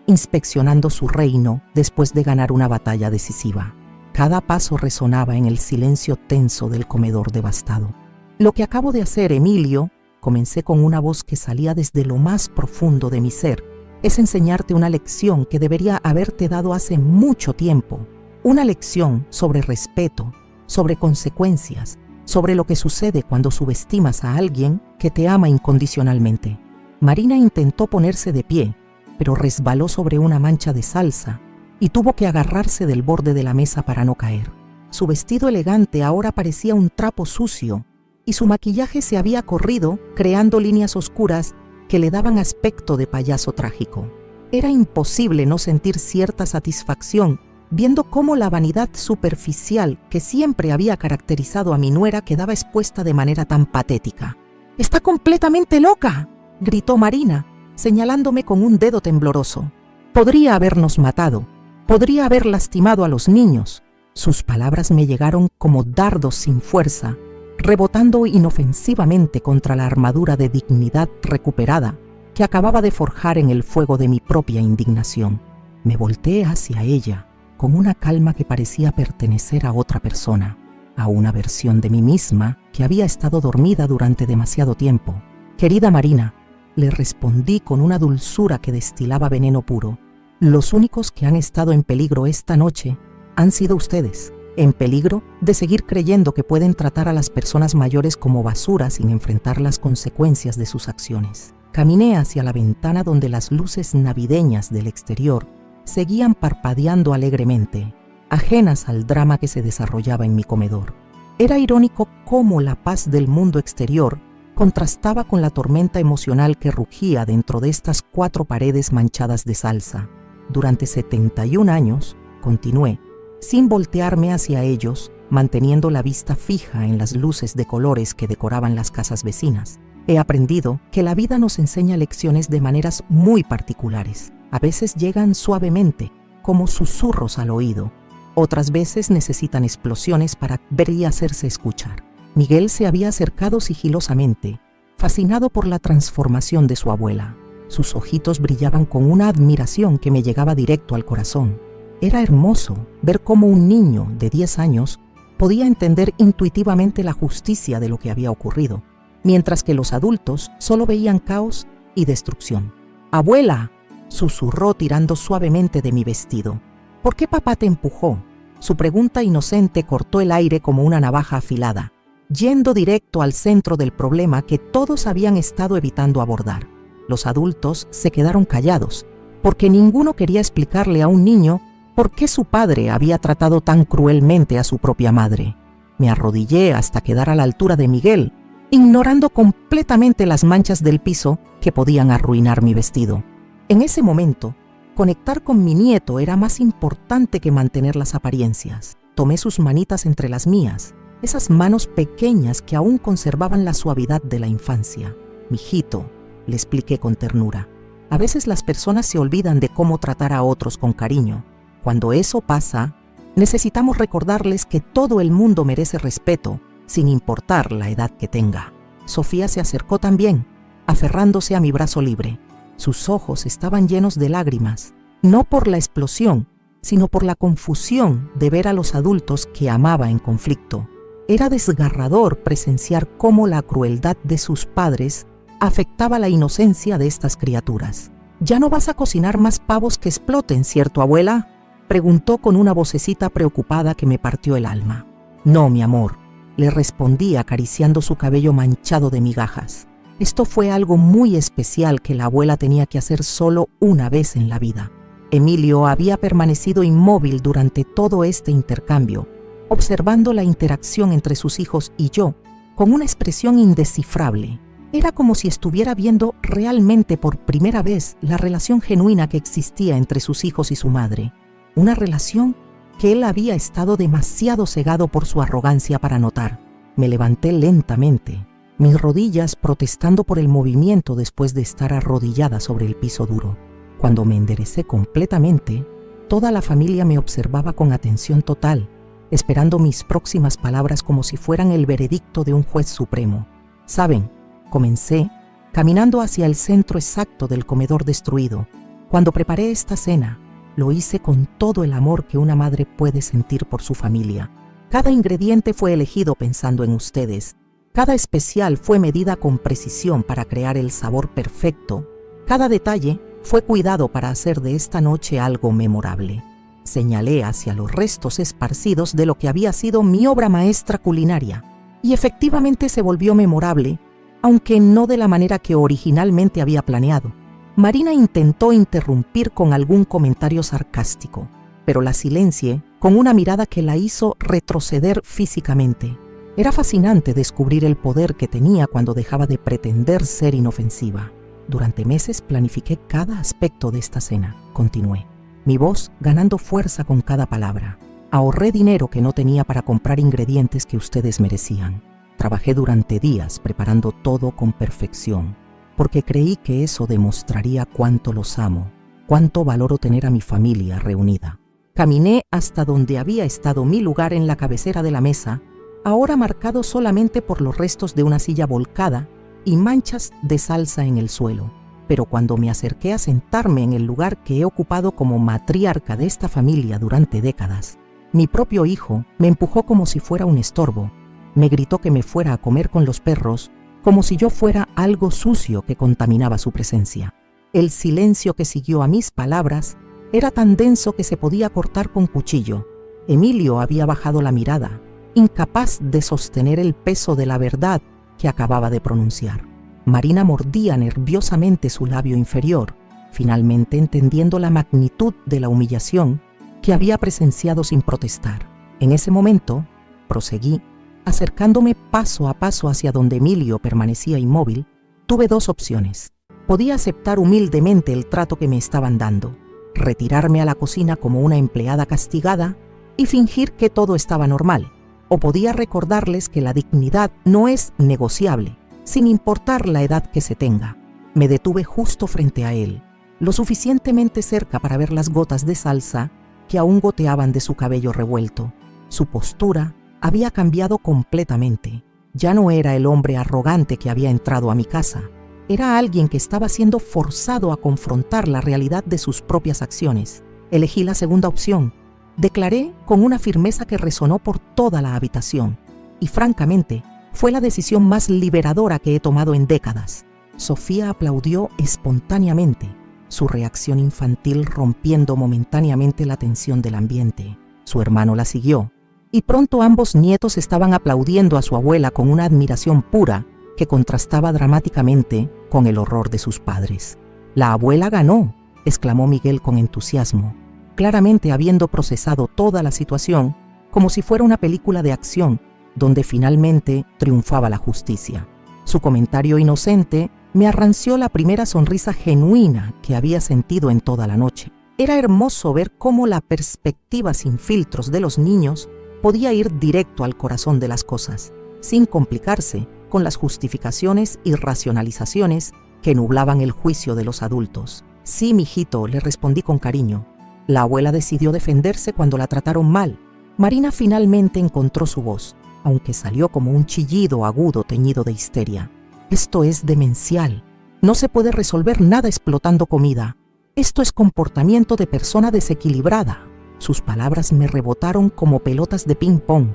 Speaker 1: inspeccionando su reino después de ganar una batalla decisiva. Cada paso resonaba en el silencio tenso del comedor devastado. Lo que acabo de hacer, Emilio, comencé con una voz que salía desde lo más profundo de mi ser, es enseñarte una lección que debería haberte dado hace mucho tiempo. Una lección sobre respeto, sobre consecuencias, sobre lo que sucede cuando subestimas a alguien que te ama incondicionalmente. Marina intentó ponerse de pie, pero resbaló sobre una mancha de salsa y tuvo que agarrarse del borde de la mesa para no caer. Su vestido elegante ahora parecía un trapo sucio y su maquillaje se había corrido, creando líneas oscuras que le daban aspecto de payaso trágico. Era imposible no sentir cierta satisfacción viendo cómo la vanidad superficial que siempre había caracterizado a mi nuera quedaba expuesta de manera tan patética. «¡Está completamente loca!», gritó Marina, señalándome con un dedo tembloroso. «Podría habernos matado, podría haber lastimado a los niños». Sus palabras me llegaron como dardos sin fuerza, rebotando inofensivamente contra la armadura de dignidad recuperada que acababa de forjar en el fuego de mi propia indignación. Me volteé hacia ella, con una calma que parecía pertenecer a otra persona, a una versión de mí misma que había estado dormida durante demasiado tiempo. «Querida Marina», le respondí con una dulzura que destilaba veneno puro, «los únicos que han estado en peligro esta noche han sido ustedes, en peligro de seguir creyendo que pueden tratar a las personas mayores como basura sin enfrentar las consecuencias de sus acciones». Caminé hacia la ventana donde las luces navideñas del exterior seguían parpadeando alegremente, ajenas al drama que se desarrollaba en mi comedor. Era irónico cómo la paz del mundo exterior contrastaba con la tormenta emocional que rugía dentro de estas 4 paredes manchadas de salsa. Durante 71 años, continué, sin voltearme hacia ellos, manteniendo la vista fija en las luces de colores que decoraban las casas vecinas. He aprendido que la vida nos enseña lecciones de maneras muy particulares. A veces llegan suavemente, como susurros al oído. Otras veces necesitan explosiones para ver y hacerse escuchar. Miguel se había acercado sigilosamente, fascinado por la transformación de su abuela. Sus ojitos brillaban con una admiración que me llegaba directo al corazón. Era hermoso ver cómo un niño de 10 años podía entender intuitivamente la justicia de lo que había ocurrido, mientras que los adultos solo veían caos y destrucción. «Abuela», susurró tirando suavemente de mi vestido. «¿Por qué papá te empujó?». Su pregunta inocente cortó el aire como una navaja afilada, yendo directo al centro del problema que todos habían estado evitando abordar. Los adultos se quedaron callados, porque ninguno quería explicarle a un niño por qué su padre había tratado tan cruelmente a su propia madre. Me arrodillé hasta quedar a la altura de Miguel, ignorando completamente las manchas del piso que podían arruinar mi vestido. En ese momento, conectar con mi nieto era más importante que mantener las apariencias. Tomé sus manitas entre las mías, esas manos pequeñas que aún conservaban la suavidad de la infancia. «Mijito», le expliqué con ternura, «a veces las personas se olvidan de cómo tratar a otros con cariño. Cuando eso pasa, necesitamos recordarles que todo el mundo merece respeto, sin importar la edad que tenga». Sofía se acercó también, aferrándose a mi brazo libre. Sus ojos estaban llenos de lágrimas, no por la explosión, sino por la confusión de ver a los adultos que amaba en conflicto. Era desgarrador presenciar cómo la crueldad de sus padres afectaba la inocencia de estas criaturas. «¿Ya no vas a cocinar más pavos que exploten, cierto, abuela?», preguntó con una vocecita preocupada que me partió el alma. «No, mi amor», le respondí acariciando su cabello manchado de migajas. Esto fue algo muy especial que la abuela tenía que hacer solo una vez en la vida. Emilio había permanecido inmóvil durante todo este intercambio, observando la interacción entre sus hijos y yo, con una expresión indescifrable. Era como si estuviera viendo realmente por primera vez la relación genuina que existía entre sus hijos y su madre. Una relación que él había estado demasiado cegado por su arrogancia para notar. Me levanté lentamente, mis rodillas protestando por el movimiento después de estar arrodillada sobre el piso duro. Cuando me enderecé completamente, toda la familia me observaba con atención total, esperando mis próximas palabras como si fueran el veredicto de un juez supremo. «Saben, Comencé caminando hacia el centro exacto del comedor destruido. Cuando preparé esta cena, lo hice con todo el amor que una madre puede sentir por su familia. Cada ingrediente fue elegido pensando en ustedes. Cada especial fue medida con precisión para crear el sabor perfecto. Cada detalle fue cuidado para hacer de esta noche algo memorable. Señalé hacia los restos esparcidos de lo que había sido mi obra maestra culinaria, y efectivamente se volvió memorable, aunque no de la manera que originalmente había planeado. Marina intentó interrumpir con algún comentario sarcástico, pero la silencié con una mirada que la hizo retroceder físicamente. Era fascinante descubrir el poder que tenía cuando dejaba de pretender ser inofensiva. Durante meses planifiqué cada aspecto de esta cena, continué, mi voz ganando fuerza con cada palabra. Ahorré dinero que no tenía para comprar ingredientes que ustedes merecían. Trabajé durante días preparando todo con perfección, porque creí que eso demostraría cuánto los amo, cuánto valoro tener a mi familia reunida. Caminé hasta donde había estado mi lugar en la cabecera de la mesa, ahora marcado solamente por los restos de una silla volcada y manchas de salsa en el suelo. Pero cuando me acerqué a sentarme en el lugar que he ocupado como matriarca de esta familia durante décadas, mi propio hijo me empujó como si fuera un estorbo. Me gritó que me fuera a comer con los perros, como si yo fuera algo sucio que contaminaba su presencia. El silencio que siguió a mis palabras era tan denso que se podía cortar con cuchillo. Emilio había bajado la mirada, incapaz de sostener el peso de la verdad que acababa de pronunciar. Marina mordía nerviosamente su labio inferior, finalmente entendiendo la magnitud de la humillación que había presenciado sin protestar. En ese momento, proseguí, acercándome paso a paso hacia donde Emilio permanecía inmóvil, tuve dos opciones. Podía aceptar humildemente el trato que me estaban dando, retirarme a la cocina como una empleada castigada y fingir que todo estaba normal, o podía recordarles que la dignidad no es negociable, sin importar la edad que se tenga. Me detuve justo frente a él, lo suficientemente cerca para ver las gotas de salsa que aún goteaban de su cabello revuelto. Su postura había cambiado completamente. Ya no era el hombre arrogante que había entrado a mi casa. Era alguien que estaba siendo forzado a confrontar la realidad de sus propias acciones. Elegí la segunda opción. Declaré con una firmeza que resonó por toda la habitación. Y francamente, fue la decisión más liberadora que he tomado en décadas. Sofía aplaudió espontáneamente, su reacción infantil rompiendo momentáneamente la tensión del ambiente. Su hermano la siguió, y pronto ambos nietos estaban aplaudiendo a su abuela con una admiración pura que contrastaba dramáticamente con el horror de sus padres. «La abuela ganó», exclamó Miguel con entusiasmo, claramente habiendo procesado toda la situación como si fuera una película de acción donde finalmente triunfaba la justicia. Su comentario inocente me arranció la primera sonrisa genuina que había sentido en toda la noche. Era hermoso ver cómo la perspectiva sin filtros de los niños podía ir directo al corazón de las cosas, sin complicarse con las justificaciones y racionalizaciones que nublaban el juicio de los adultos. «Sí, mijito», le respondí con cariño. La abuela decidió defenderse cuando la trataron mal. Marina finalmente encontró su voz, aunque salió como un chillido agudo teñido de histeria. «Esto es demencial. No se puede resolver nada explotando comida. Esto es comportamiento de persona desequilibrada». Sus palabras me rebotaron como pelotas de ping-pong,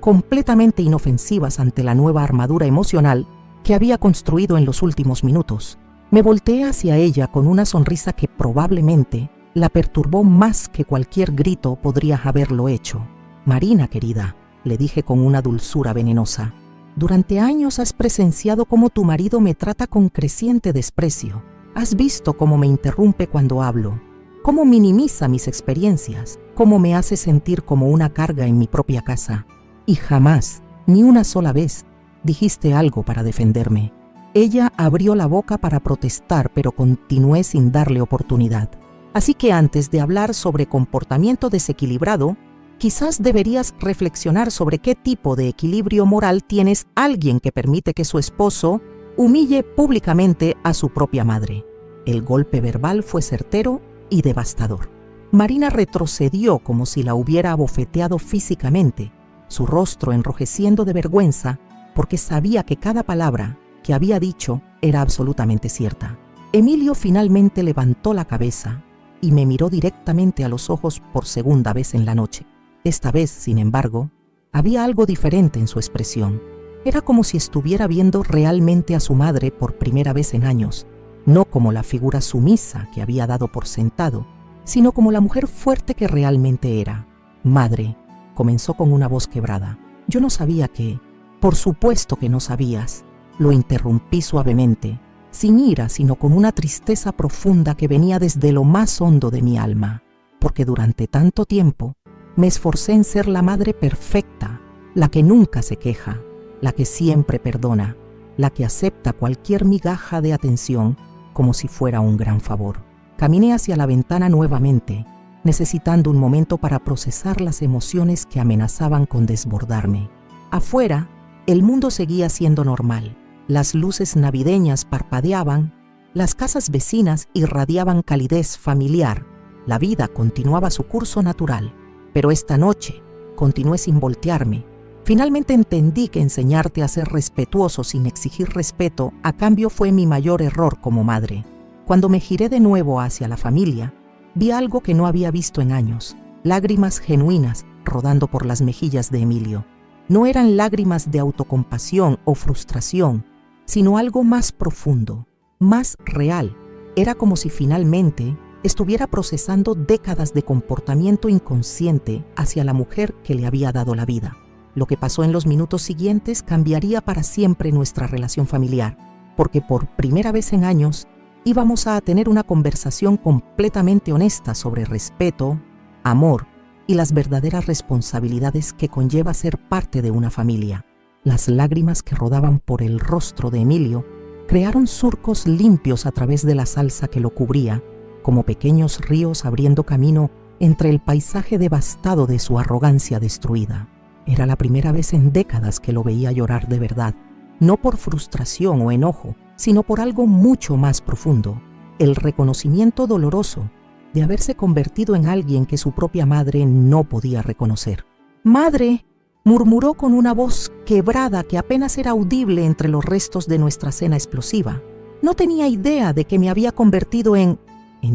Speaker 1: completamente inofensivas ante la nueva armadura emocional que había construido en los últimos minutos. Me volteé hacia ella con una sonrisa que probablemente la perturbó más que cualquier grito podría haberlo hecho. «Marina, querida», le dije con una dulzura venenosa, «durante años has presenciado cómo tu marido me trata con creciente desprecio. Has visto cómo me interrumpe cuando hablo, cómo minimiza mis experiencias, cómo me hace sentir como una carga en mi propia casa. Y jamás, ni una sola vez, dijiste algo para defenderme». Ella abrió la boca para protestar, pero continué sin darle oportunidad. «Así que antes de hablar sobre comportamiento desequilibrado, quizás deberías reflexionar sobre qué tipo de equilibrio moral tienes alguien que permite que su esposo humille públicamente a su propia madre». El golpe verbal fue certero y devastador. Marina retrocedió como si la hubiera abofeteado físicamente, su rostro enrojeciendo de vergüenza porque sabía que cada palabra que había dicho era absolutamente cierta. Emilio finalmente levantó la cabeza y me miró directamente a los ojos por segunda vez en la noche. Esta vez, sin embargo, había algo diferente en su expresión. Era como si estuviera viendo realmente a su madre por primera vez en años, no como la figura sumisa que había dado por sentado, sino como la mujer fuerte que realmente era. «Madre», comenzó con una voz quebrada. «Yo no sabía que...». «Por supuesto que no sabías», lo interrumpí suavemente, sin ira, sino con una tristeza profunda que venía desde lo más hondo de mi alma, porque durante tanto tiempo me esforcé en ser la madre perfecta, la que nunca se queja, la que siempre perdona, la que acepta cualquier migaja de atención como si fuera un gran favor. Caminé hacia la ventana nuevamente, necesitando un momento para procesar las emociones que amenazaban con desbordarme. Afuera, el mundo seguía siendo normal. Las luces navideñas parpadeaban, las casas vecinas irradiaban calidez familiar, la vida continuaba su curso natural. Pero esta noche continué sin voltearme. Finalmente entendí que enseñarte a ser respetuoso sin exigir respeto a cambio fue mi mayor error como madre. Cuando me giré de nuevo hacia la familia, vi algo que no había visto en años, lágrimas genuinas rodando por las mejillas de Emilio. No eran lágrimas de autocompasión o frustración, sino algo más profundo, más real. Era como si finalmente estuviera procesando décadas de comportamiento inconsciente hacia la mujer que le había dado la vida. Lo que pasó en los minutos siguientes cambiaría para siempre nuestra relación familiar, porque por primera vez en años íbamos a tener una conversación completamente honesta sobre respeto, amor y las verdaderas responsabilidades que conlleva ser parte de una familia. Las lágrimas que rodaban por el rostro de Emilio crearon surcos limpios a través de la salsa que lo cubría, como pequeños ríos abriendo camino entre el paisaje devastado de su arrogancia destruida. Era la primera vez en décadas que lo veía llorar de verdad, no por frustración o enojo, sino por algo mucho más profundo, el reconocimiento doloroso de haberse convertido en alguien que su propia madre no podía reconocer. «Madre», murmuró con una voz quebrada que apenas era audible entre los restos de nuestra cena explosiva. «No tenía idea de que me había convertido en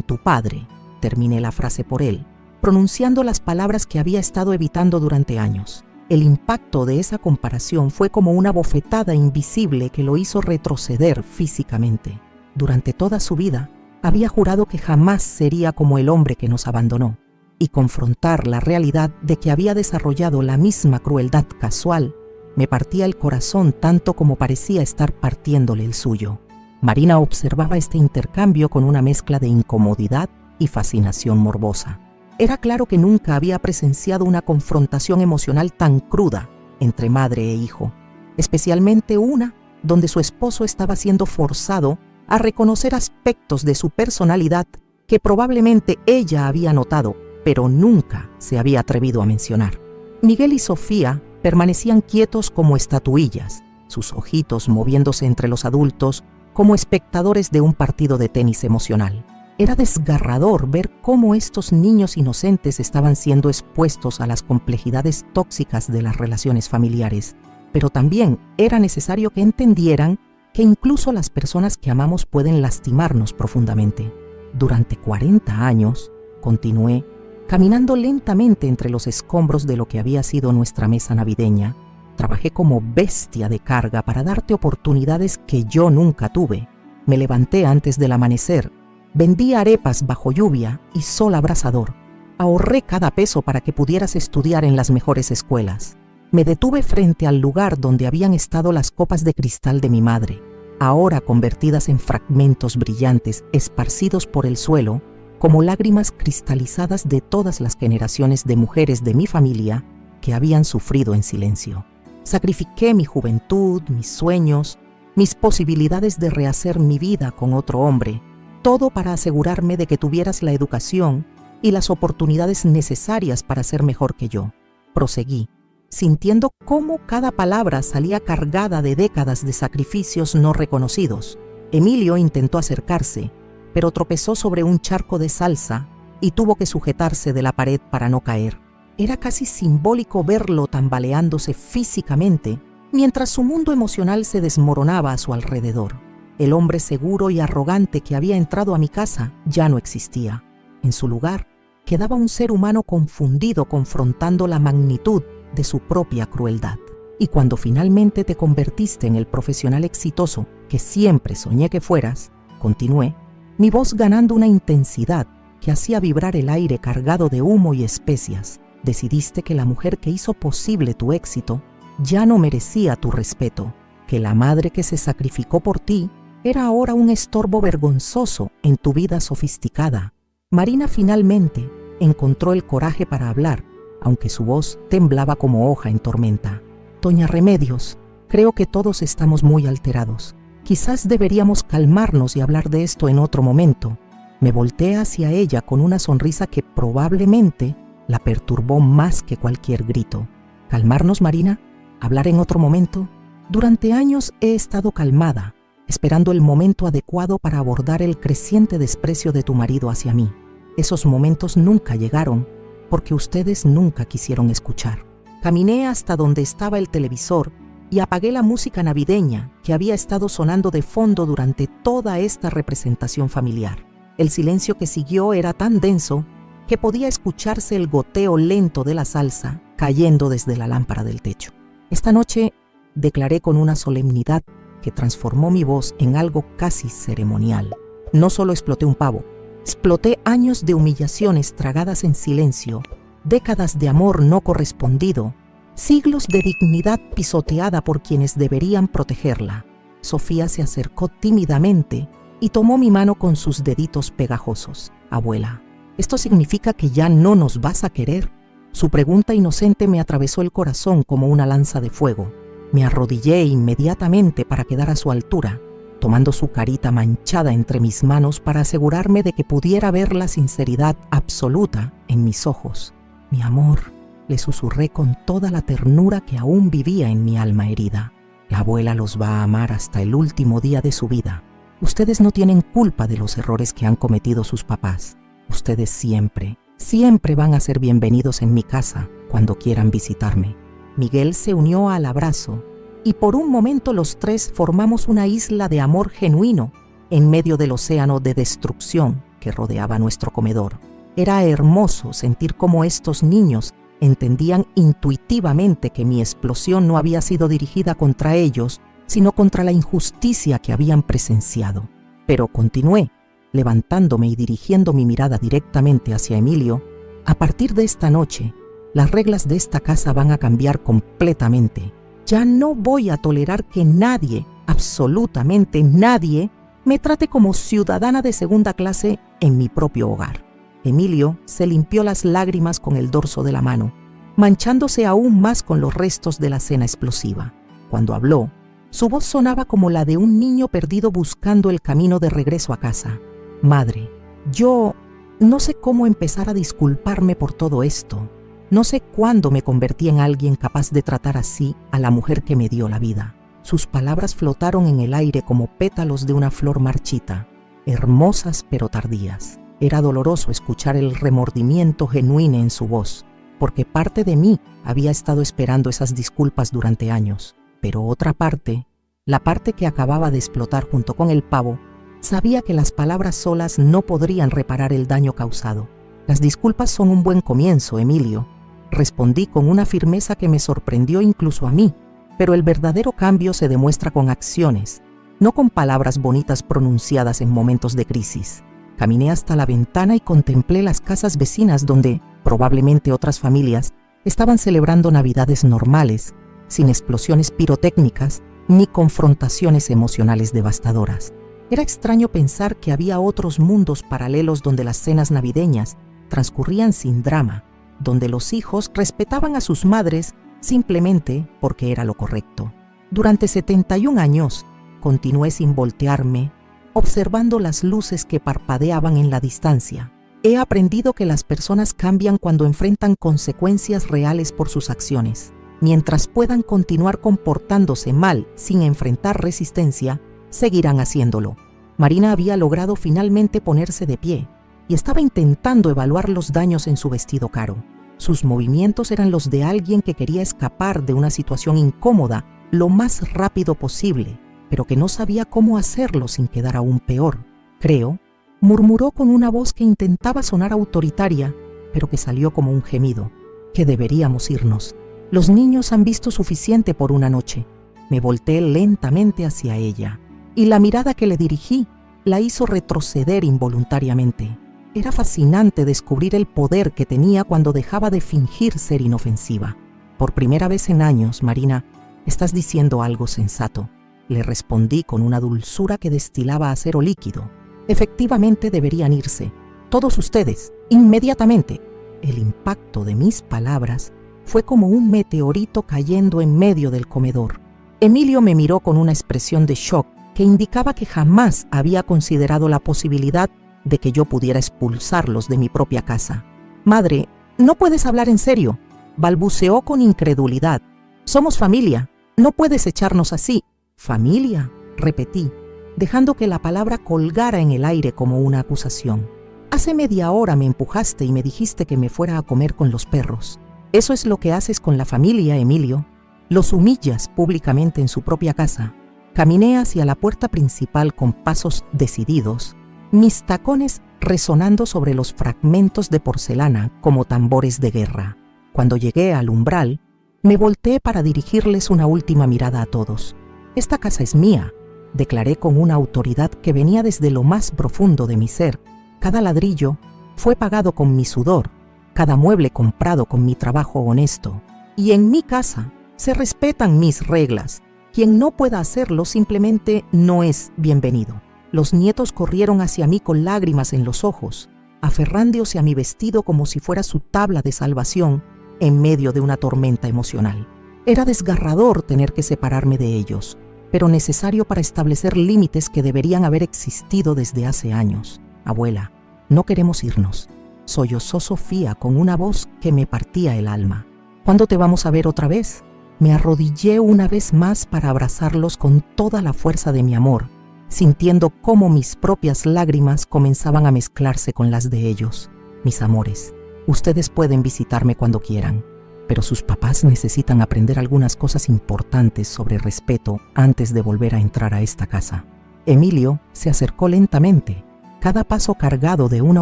Speaker 1: tu padre», terminé la frase por él, pronunciando las palabras que había estado evitando durante años. El impacto de esa comparación fue como una bofetada invisible que lo hizo retroceder físicamente. Durante toda su vida, había jurado que jamás sería como el hombre que nos abandonó, y confrontar la realidad de que había desarrollado la misma crueldad casual me partía el corazón tanto como parecía estar partiéndole el suyo. Marina observaba este intercambio con una mezcla de incomodidad y fascinación morbosa. Era claro que nunca había presenciado una confrontación emocional tan cruda entre madre e hijo, especialmente una donde su esposo estaba siendo forzado a reconocer aspectos de su personalidad que probablemente ella había notado, pero nunca se había atrevido a mencionar. Miguel y Sofía permanecían quietos como estatuillas, sus ojitos moviéndose entre los adultos como espectadores de un partido de tenis emocional. Era desgarrador ver cómo estos niños inocentes estaban siendo expuestos a las complejidades tóxicas de las relaciones familiares, pero también era necesario que entendieran que incluso las personas que amamos pueden lastimarnos profundamente. Durante 40 años, continué, caminando lentamente entre los escombros de lo que había sido nuestra mesa navideña, trabajé como bestia de carga para darte oportunidades que yo nunca tuve. Me levanté antes del amanecer, vendí arepas bajo lluvia y sol abrasador. Ahorré cada peso para que pudieras estudiar en las mejores escuelas. Me detuve frente al lugar donde habían estado las copas de cristal de mi madre, ahora convertidas en fragmentos brillantes esparcidos por el suelo, como lágrimas cristalizadas de todas las generaciones de mujeres de mi familia que habían sufrido en silencio. Sacrifiqué mi juventud, mis sueños, mis posibilidades de rehacer mi vida con otro hombre, todo para asegurarme de que tuvieras la educación y las oportunidades necesarias para ser mejor que yo. Proseguí, sintiendo cómo cada palabra salía cargada de décadas de sacrificios no reconocidos. Emilio intentó acercarse, pero tropezó sobre un charco de salsa y tuvo que sujetarse de la pared para no caer. Era casi simbólico verlo tambaleándose físicamente mientras su mundo emocional se desmoronaba a su alrededor. El hombre seguro y arrogante que había entrado a mi casa ya no existía. En su lugar, quedaba un ser humano confundido confrontando la magnitud de su propia crueldad. Y cuando finalmente te convertiste en el profesional exitoso que siempre soñé que fueras, continué, mi voz ganando una intensidad que hacía vibrar el aire cargado de humo y especias. Decidiste que la mujer que hizo posible tu éxito ya no merecía tu respeto, que la madre que se sacrificó por ti era ahora un estorbo vergonzoso en tu vida sofisticada. Marina finalmente encontró el coraje para hablar, aunque su voz temblaba como hoja en tormenta. Doña Remedios, creo que todos estamos muy alterados. Quizás deberíamos calmarnos y hablar de esto en otro momento. Me volteé hacia ella con una sonrisa que probablemente la perturbó más que cualquier grito. ¿Calmarnos, Marina? ¿Hablar en otro momento? Durante años he estado calmada, esperando el momento adecuado para abordar el creciente desprecio de tu marido hacia mí. Esos momentos nunca llegaron porque ustedes nunca quisieron escuchar. Caminé hasta donde estaba el televisor y apagué la música navideña que había estado sonando de fondo durante toda esta representación familiar. El silencio que siguió era tan denso que podía escucharse el goteo lento de la salsa cayendo desde la lámpara del techo. Esta noche declaré con una solemnidad que transformó mi voz en algo casi ceremonial. No solo exploté un pavo, exploté años de humillaciones tragadas en silencio, décadas de amor no correspondido, siglos de dignidad pisoteada por quienes deberían protegerla. Sofía se acercó tímidamente y tomó mi mano con sus deditos pegajosos. Abuela, ¿esto significa que ya no nos vas a querer? Su pregunta inocente me atravesó el corazón como una lanza de fuego. Me arrodillé inmediatamente para quedar a su altura, tomando su carita manchada entre mis manos para asegurarme de que pudiera ver la sinceridad absoluta en mis ojos. Mi amor, le susurré con toda la ternura que aún vivía en mi alma herida. La abuela los va a amar hasta el último día de su vida. Ustedes no tienen culpa de los errores que han cometido sus papás. Ustedes siempre van a ser bienvenidos en mi casa cuando quieran visitarme. Miguel se unió al abrazo y por un momento los tres formamos una isla de amor genuino en medio del océano de destrucción que rodeaba nuestro comedor. Era hermoso sentir cómo estos niños entendían intuitivamente que mi explosión no había sido dirigida contra ellos, sino contra la injusticia que habían presenciado. Pero continué, levantándome y dirigiendo mi mirada directamente hacia Emilio. A partir de esta noche, las reglas de esta casa van a cambiar completamente. Ya no voy a tolerar que nadie, absolutamente nadie, me trate como ciudadana de segunda clase en mi propio hogar. Emilio se limpió las lágrimas con el dorso de la mano, manchándose aún más con los restos de la cena explosiva. Cuando habló, su voz sonaba como la de un niño perdido buscando el camino de regreso a casa. Madre, yo no sé cómo empezar a disculparme por todo esto. No sé cuándo me convertí en alguien capaz de tratar así a la mujer que me dio la vida. Sus palabras flotaron en el aire como pétalos de una flor marchita, hermosas pero tardías. Era doloroso escuchar el remordimiento genuino en su voz, porque parte de mí había estado esperando esas disculpas durante años. Pero otra parte, la parte que acababa de explotar junto con el pavo, sabía que las palabras solas no podrían reparar el daño causado. Las disculpas son un buen comienzo, Emilio. Respondí con una firmeza que me sorprendió incluso a mí, pero el verdadero cambio se demuestra con acciones, no con palabras bonitas pronunciadas en momentos de crisis. Caminé hasta la ventana y contemplé las casas vecinas donde, probablemente otras familias, estaban celebrando Navidades normales, sin explosiones pirotécnicas ni confrontaciones emocionales devastadoras. Era extraño pensar que había otros mundos paralelos donde las cenas navideñas transcurrían sin drama, donde los hijos respetaban a sus madres simplemente porque era lo correcto. Durante 71 años, continué sin voltearme, observando las luces que parpadeaban en la distancia. He aprendido que las personas cambian cuando enfrentan consecuencias reales por sus acciones. Mientras puedan continuar comportándose mal sin enfrentar resistencia, seguirán haciéndolo. Marina había logrado finalmente ponerse de pie y estaba intentando evaluar los daños en su vestido caro. Sus movimientos eran los de alguien que quería escapar de una situación incómoda lo más rápido posible, pero que no sabía cómo hacerlo sin quedar aún peor. Creo, murmuró con una voz que intentaba sonar autoritaria, pero que salió como un gemido, que deberíamos irnos. Los niños han visto suficiente por una noche. Me volteé lentamente hacia ella, y la mirada que le dirigí la hizo retroceder involuntariamente. Era fascinante descubrir el poder que tenía cuando dejaba de fingir ser inofensiva. Por primera vez en años, Marina, estás diciendo algo sensato. Le respondí con una dulzura que destilaba acero líquido. Efectivamente deberían irse, todos ustedes, inmediatamente. El impacto de mis palabras fue como un meteorito cayendo en medio del comedor. Emilio me miró con una expresión de shock que indicaba que jamás había considerado la posibilidad de que yo pudiera expulsarlos de mi propia casa. Madre, ¿no puedes hablar en serio?, balbuceó con incredulidad. Somos familia, no puedes echarnos así. ¿Familia?, repetí, dejando que la palabra colgara en el aire como una acusación. Hace media hora me empujaste y me dijiste que me fuera a comer con los perros. Eso es lo que haces con la familia, Emilio. Los humillas públicamente en su propia casa. Caminé hacia la puerta principal con pasos decididos, mis tacones resonando sobre los fragmentos de porcelana como tambores de guerra. Cuando llegué al umbral, me volteé para dirigirles una última mirada a todos. Esta casa es mía, declaré con una autoridad que venía desde lo más profundo de mi ser. Cada ladrillo fue pagado con mi sudor, cada mueble comprado con mi trabajo honesto. Y en mi casa se respetan mis reglas. Quien no pueda hacerlo simplemente no es bienvenido. Los nietos corrieron hacia mí con lágrimas en los ojos, aferrándose a mi vestido como si fuera su tabla de salvación en medio de una tormenta emocional. Era desgarrador tener que separarme de ellos, pero necesario para establecer límites que deberían haber existido desde hace años. Abuela, no queremos irnos, sollozó Sofía con una voz que me partía el alma. ¿Cuándo te vamos a ver otra vez? Me arrodillé una vez más para abrazarlos con toda la fuerza de mi amor, sintiendo cómo mis propias lágrimas comenzaban a mezclarse con las de ellos. Mis amores, ustedes pueden visitarme cuando quieran, pero sus papás necesitan aprender algunas cosas importantes sobre respeto antes de volver a entrar a esta casa. Emilio se acercó lentamente, cada paso cargado de una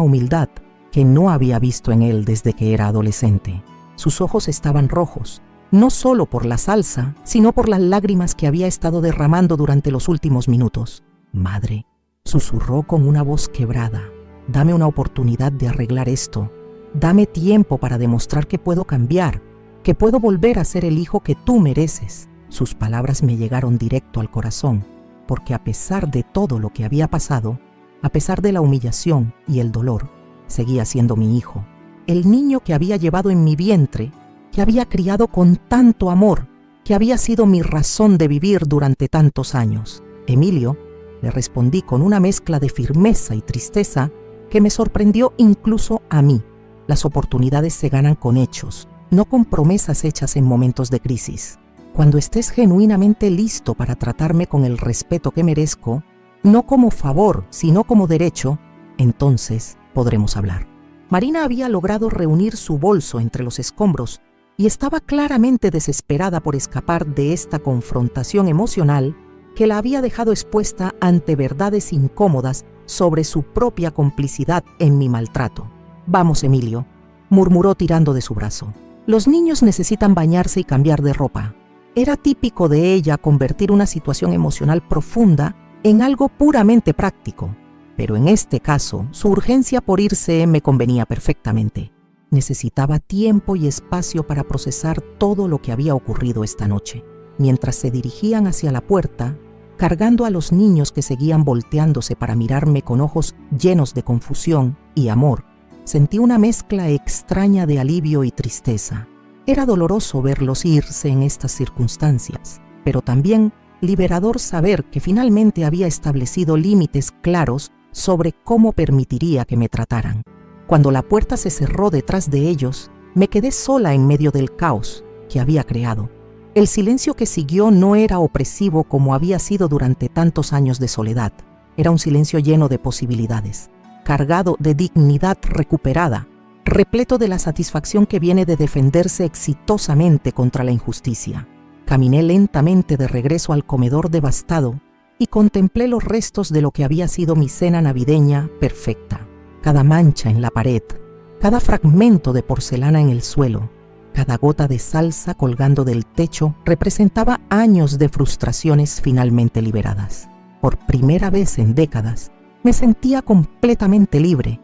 Speaker 1: humildad que no había visto en él desde que era adolescente. Sus ojos estaban rojos, no solo por la salsa, sino por las lágrimas que había estado derramando durante los últimos minutos. Madre, susurró con una voz quebrada, dame una oportunidad de arreglar esto. Dame tiempo para demostrar que puedo cambiar, que puedo volver a ser el hijo que tú mereces. Sus palabras me llegaron directo al corazón, porque a pesar de todo lo que había pasado, a pesar de la humillación y el dolor, seguía siendo mi hijo, el niño que había llevado en mi vientre, que había criado con tanto amor, que había sido mi razón de vivir durante tantos años. Emilio, le respondí con una mezcla de firmeza y tristeza que me sorprendió incluso a mí. Las oportunidades se ganan con hechos, no con promesas hechas en momentos de crisis. Cuando estés genuinamente listo para tratarme con el respeto que merezco, no como favor, sino como derecho, entonces podremos hablar. Marina había logrado reunir su bolso entre los escombros y estaba claramente desesperada por escapar de esta confrontación emocional que la había dejado expuesta ante verdades incómodas sobre su propia complicidad en mi maltrato. Vamos, Emilio, murmuró tirando de su brazo. Los niños necesitan bañarse y cambiar de ropa. Era típico de ella convertir una situación emocional profunda en algo puramente práctico, pero en este caso su urgencia por irse me convenía perfectamente. Necesitaba tiempo y espacio para procesar todo lo que había ocurrido esta noche. Mientras se dirigían hacia la puerta, cargando a los niños que seguían volteándose para mirarme con ojos llenos de confusión y amor, sentí una mezcla extraña de alivio y tristeza. Era doloroso verlos irse en estas circunstancias, pero también liberador saber que finalmente había establecido límites claros sobre cómo permitiría que me trataran. Cuando la puerta se cerró detrás de ellos, me quedé sola en medio del caos que había creado. El silencio que siguió no era opresivo como había sido durante tantos años de soledad. Era un silencio lleno de posibilidades, cargado de dignidad recuperada, repleto de la satisfacción que viene de defenderse exitosamente contra la injusticia. Caminé lentamente de regreso al comedor devastado y contemplé los restos de lo que había sido mi cena navideña perfecta. Cada mancha en la pared, cada fragmento de porcelana en el suelo, cada gota de salsa colgando del techo representaba años de frustraciones finalmente liberadas. Por primera vez en décadas, me sentía completamente libre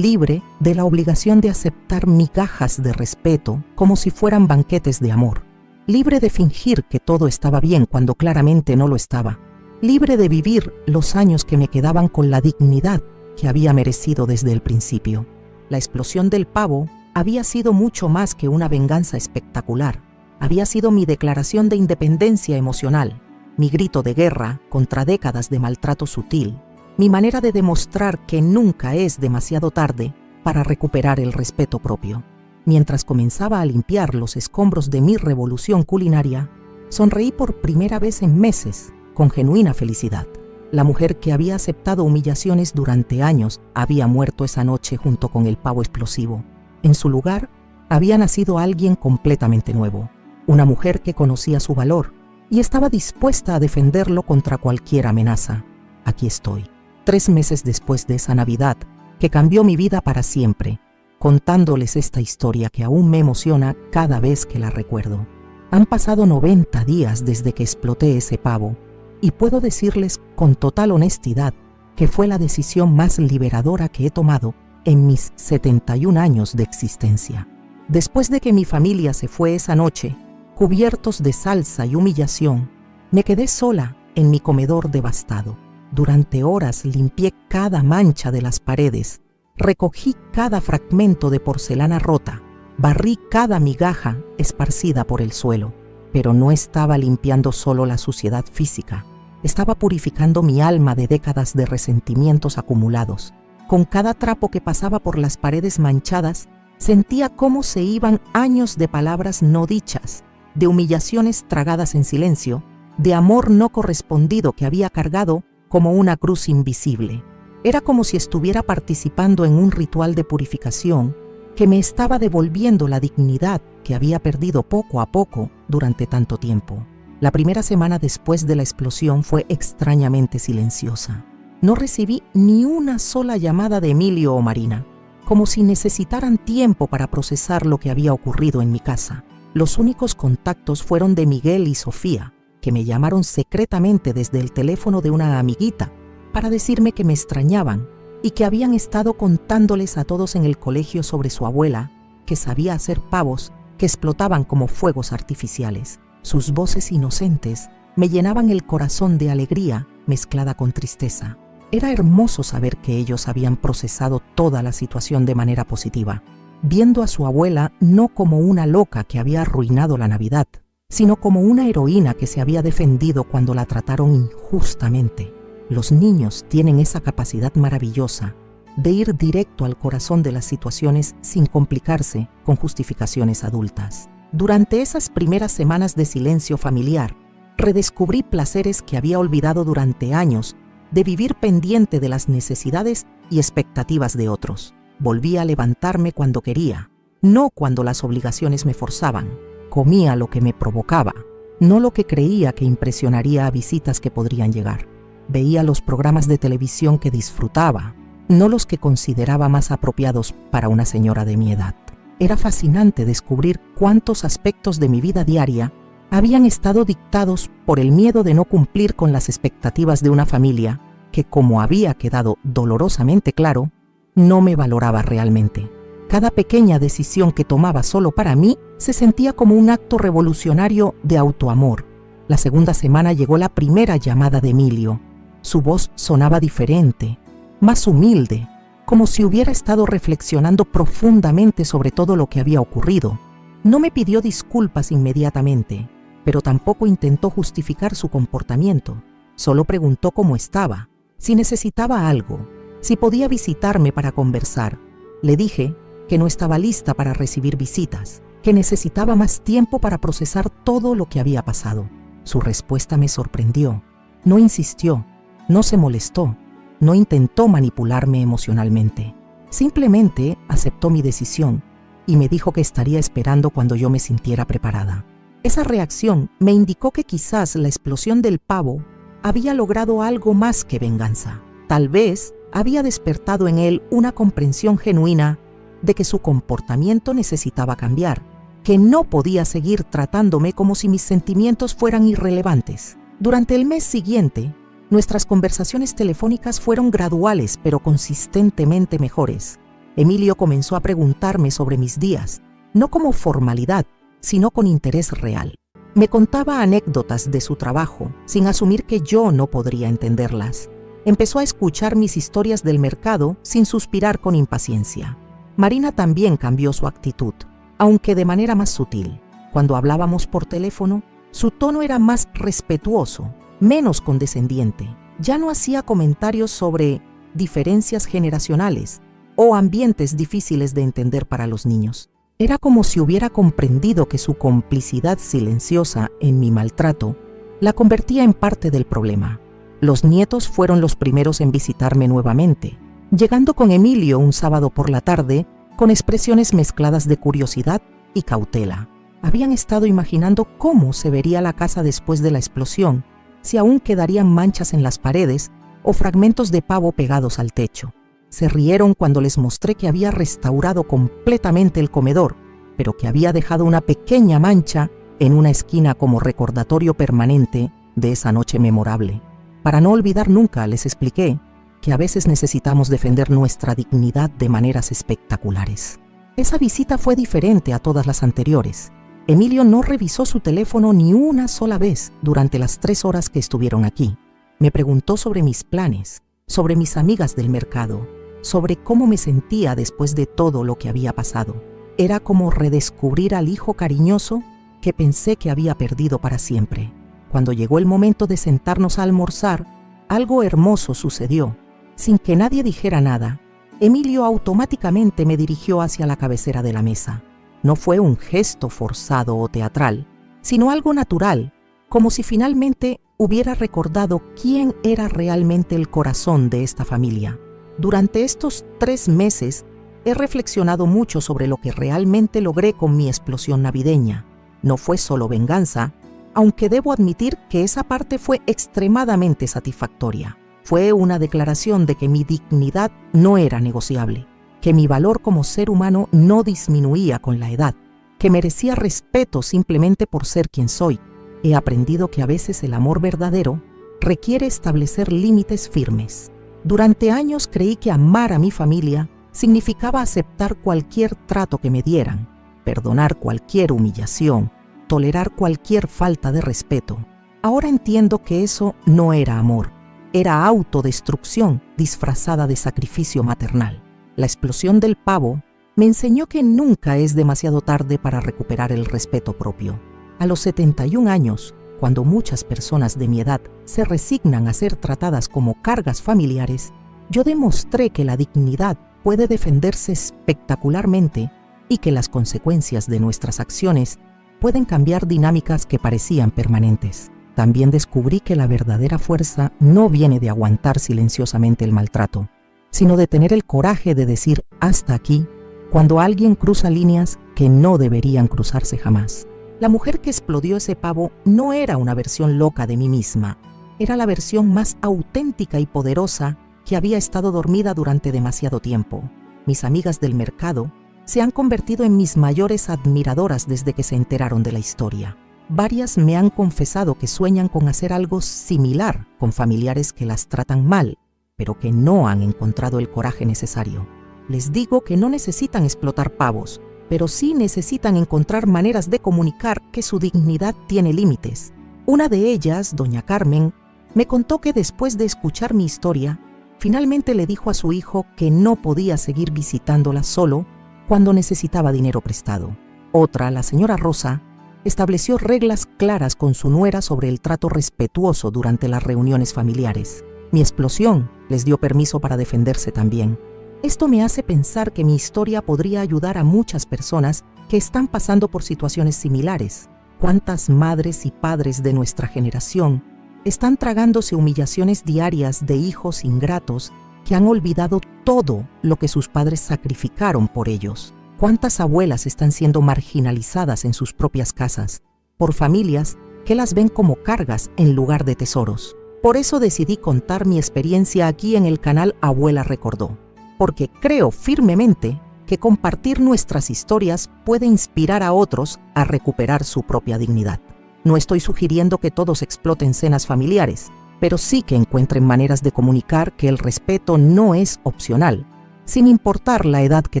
Speaker 1: de la obligación de aceptar migajas de respeto como si fueran banquetes de amor, libre de fingir que todo estaba bien cuando claramente no lo estaba, libre de vivir los años que me quedaban con la dignidad que había merecido desde el principio. La explosión del pavo había sido mucho más que una venganza espectacular. Había sido mi declaración de independencia emocional, mi grito de guerra contra décadas de maltrato sutil, mi manera de demostrar que nunca es demasiado tarde para recuperar el respeto propio. Mientras comenzaba a limpiar los escombros de mi revolución culinaria, sonreí por primera vez en meses, con genuina felicidad. La mujer que había aceptado humillaciones durante años había muerto esa noche junto con el pavo explosivo. En su lugar, había nacido alguien completamente nuevo, una mujer que conocía su valor y estaba dispuesta a defenderlo contra cualquier amenaza. Aquí estoy, 3 meses después de esa Navidad, que cambió mi vida para siempre, contándoles esta historia que aún me emociona cada vez que la recuerdo. Han pasado 90 días desde que exploté ese pavo, y puedo decirles con total honestidad que fue la decisión más liberadora que he tomado en mis 71 años de existencia. Después de que mi familia se fue esa noche, cubiertos de salsa y humillación, me quedé sola en mi comedor devastado. Durante horas limpié cada mancha de las paredes, recogí cada fragmento de porcelana rota, barrí cada migaja esparcida por el suelo, pero no estaba limpiando solo la suciedad física, estaba purificando mi alma de décadas de resentimientos acumulados. Con cada trapo que pasaba por las paredes manchadas, sentía cómo se iban años de palabras no dichas, de humillaciones tragadas en silencio, de amor no correspondido que había cargado como una cruz invisible. Era como si estuviera participando en un ritual de purificación que me estaba devolviendo la dignidad que había perdido poco a poco durante tanto tiempo. La primera semana después de la explosión fue extrañamente silenciosa. No recibí ni una sola llamada de Emilio o Marina, como si necesitaran tiempo para procesar lo que había ocurrido en mi casa. Los únicos contactos fueron de Miguel y Sofía, que me llamaron secretamente desde el teléfono de una amiguita para decirme que me extrañaban y que habían estado contándoles a todos en el colegio sobre su abuela, que sabía hacer pavos que explotaban como fuegos artificiales. Sus voces inocentes me llenaban el corazón de alegría mezclada con tristeza. Era hermoso saber que ellos habían procesado toda la situación de manera positiva, viendo a su abuela no como una loca que había arruinado la Navidad, sino como una heroína que se había defendido cuando la trataron injustamente. Los niños tienen esa capacidad maravillosa de ir directo al corazón de las situaciones sin complicarse con justificaciones adultas. Durante esas primeras semanas de silencio familiar, redescubrí placeres que había olvidado durante años de vivir pendiente de las necesidades y expectativas de otros. Volví a levantarme cuando quería, no cuando las obligaciones me forzaban. Comía lo que me provocaba, no lo que creía que impresionaría a visitas que podrían llegar. Veía los programas de televisión que disfrutaba, no los que consideraba más apropiados para una señora de mi edad. Era fascinante descubrir cuántos aspectos de mi vida diaria habían estado dictados por el miedo de no cumplir con las expectativas de una familia que, como había quedado dolorosamente claro, no me valoraba realmente. Cada pequeña decisión que tomaba solo para mí se sentía como un acto revolucionario de autoamor. La segunda semana llegó la primera llamada de Emilio. Su voz sonaba diferente, más humilde, como si hubiera estado reflexionando profundamente sobre todo lo que había ocurrido. No me pidió disculpas inmediatamente, pero tampoco intentó justificar su comportamiento. Solo preguntó cómo estaba, si necesitaba algo, si podía visitarme para conversar. Le dije que no estaba lista para recibir visitas, que necesitaba más tiempo para procesar todo lo que había pasado. Su respuesta me sorprendió. No insistió, no se molestó, no intentó manipularme emocionalmente. Simplemente aceptó mi decisión y me dijo que estaría esperando cuando yo me sintiera preparada. Esa reacción me indicó que quizás la explosión del pavo había logrado algo más que venganza. Tal vez había despertado en él una comprensión genuina de que su comportamiento necesitaba cambiar, que no podía seguir tratándome como si mis sentimientos fueran irrelevantes. Durante el mes siguiente, nuestras conversaciones telefónicas fueron graduales pero consistentemente mejores. Emilio comenzó a preguntarme sobre mis días, no como formalidad, sino con interés real. Me contaba anécdotas de su trabajo, sin asumir que yo no podría entenderlas. Empezó a escuchar mis historias del mercado sin suspirar con impaciencia. Marina también cambió su actitud, aunque de manera más sutil. Cuando hablábamos por teléfono, su tono era más respetuoso, menos condescendiente. Ya no hacía comentarios sobre diferencias generacionales o ambientes difíciles de entender para los niños. Era como si hubiera comprendido que su complicidad silenciosa en mi maltrato la convertía en parte del problema. Los nietos fueron los primeros en visitarme nuevamente, llegando con Emilio un sábado por la tarde con expresiones mezcladas de curiosidad y cautela. Habían estado imaginando cómo se vería la casa después de la explosión, si aún quedarían manchas en las paredes o fragmentos de pavo pegados al techo. Se rieron cuando les mostré que había restaurado completamente el comedor, pero que había dejado una pequeña mancha en una esquina como recordatorio permanente de esa noche memorable. Para no olvidar nunca, les expliqué que a veces necesitamos defender nuestra dignidad de maneras espectaculares. Esa visita fue diferente a todas las anteriores. Emilio no revisó su teléfono ni una sola vez durante las 3 horas que estuvieron aquí. Me preguntó sobre mis planes, sobre mis amigas del mercado, sobre cómo me sentía después de todo lo que había pasado. Era como redescubrir al hijo cariñoso que pensé que había perdido para siempre. Cuando llegó el momento de sentarnos a almorzar, algo hermoso sucedió. Sin que nadie dijera nada, Emilio automáticamente me dirigió hacia la cabecera de la mesa. No fue un gesto forzado o teatral, sino algo natural, como si finalmente hubiera recordado quién era realmente el corazón de esta familia. Durante estos 3 meses he reflexionado mucho sobre lo que realmente logré con mi explosión navideña. No fue solo venganza, aunque debo admitir que esa parte fue extremadamente satisfactoria. Fue una declaración de que mi dignidad no era negociable, que mi valor como ser humano no disminuía con la edad, que merecía respeto simplemente por ser quien soy. He aprendido que a veces el amor verdadero requiere establecer límites firmes. Durante años creí que amar a mi familia significaba aceptar cualquier trato que me dieran, perdonar cualquier humillación, tolerar cualquier falta de respeto. Ahora entiendo que eso no era amor, era autodestrucción disfrazada de sacrificio maternal. La explosión del pavo me enseñó que nunca es demasiado tarde para recuperar el respeto propio. A los 71 años, cuando muchas personas de mi edad se resignan a ser tratadas como cargas familiares, yo demostré que la dignidad puede defenderse espectacularmente y que las consecuencias de nuestras acciones pueden cambiar dinámicas que parecían permanentes. También descubrí que la verdadera fuerza no viene de aguantar silenciosamente el maltrato, sino de tener el coraje de decir hasta aquí cuando alguien cruza líneas que no deberían cruzarse jamás. La mujer que explodió ese pavo no era una versión loca de mí misma, era la versión más auténtica y poderosa que había estado dormida durante demasiado tiempo. Mis amigas del mercado se han convertido en mis mayores admiradoras desde que se enteraron de la historia. Varias me han confesado que sueñan con hacer algo similar con familiares que las tratan mal, pero que no han encontrado el coraje necesario. Les digo que no necesitan explotar pavos, pero sí necesitan encontrar maneras de comunicar que su dignidad tiene límites. Una de ellas, doña Carmen, me contó que después de escuchar mi historia, finalmente le dijo a su hijo que no podía seguir visitándola solo cuando necesitaba dinero prestado. Otra, la señora Rosa, estableció reglas claras con su nuera sobre el trato respetuoso durante las reuniones familiares. Mi explosión les dio permiso para defenderse también. Esto me hace pensar que mi historia podría ayudar a muchas personas que están pasando por situaciones similares. ¿Cuántas madres y padres de nuestra generación están tragándose humillaciones diarias de hijos ingratos que han olvidado todo lo que sus padres sacrificaron por ellos? ¿Cuántas abuelas están siendo marginalizadas en sus propias casas por familias que las ven como cargas en lugar de tesoros. Por eso decidí contar mi experiencia aquí en el canal Abuela Recordó, porque creo firmemente que compartir nuestras historias puede inspirar a otros a recuperar su propia dignidad. No estoy sugiriendo que todos exploten cenas familiares, pero sí que encuentren maneras de comunicar que el respeto no es opcional, sin importar la edad que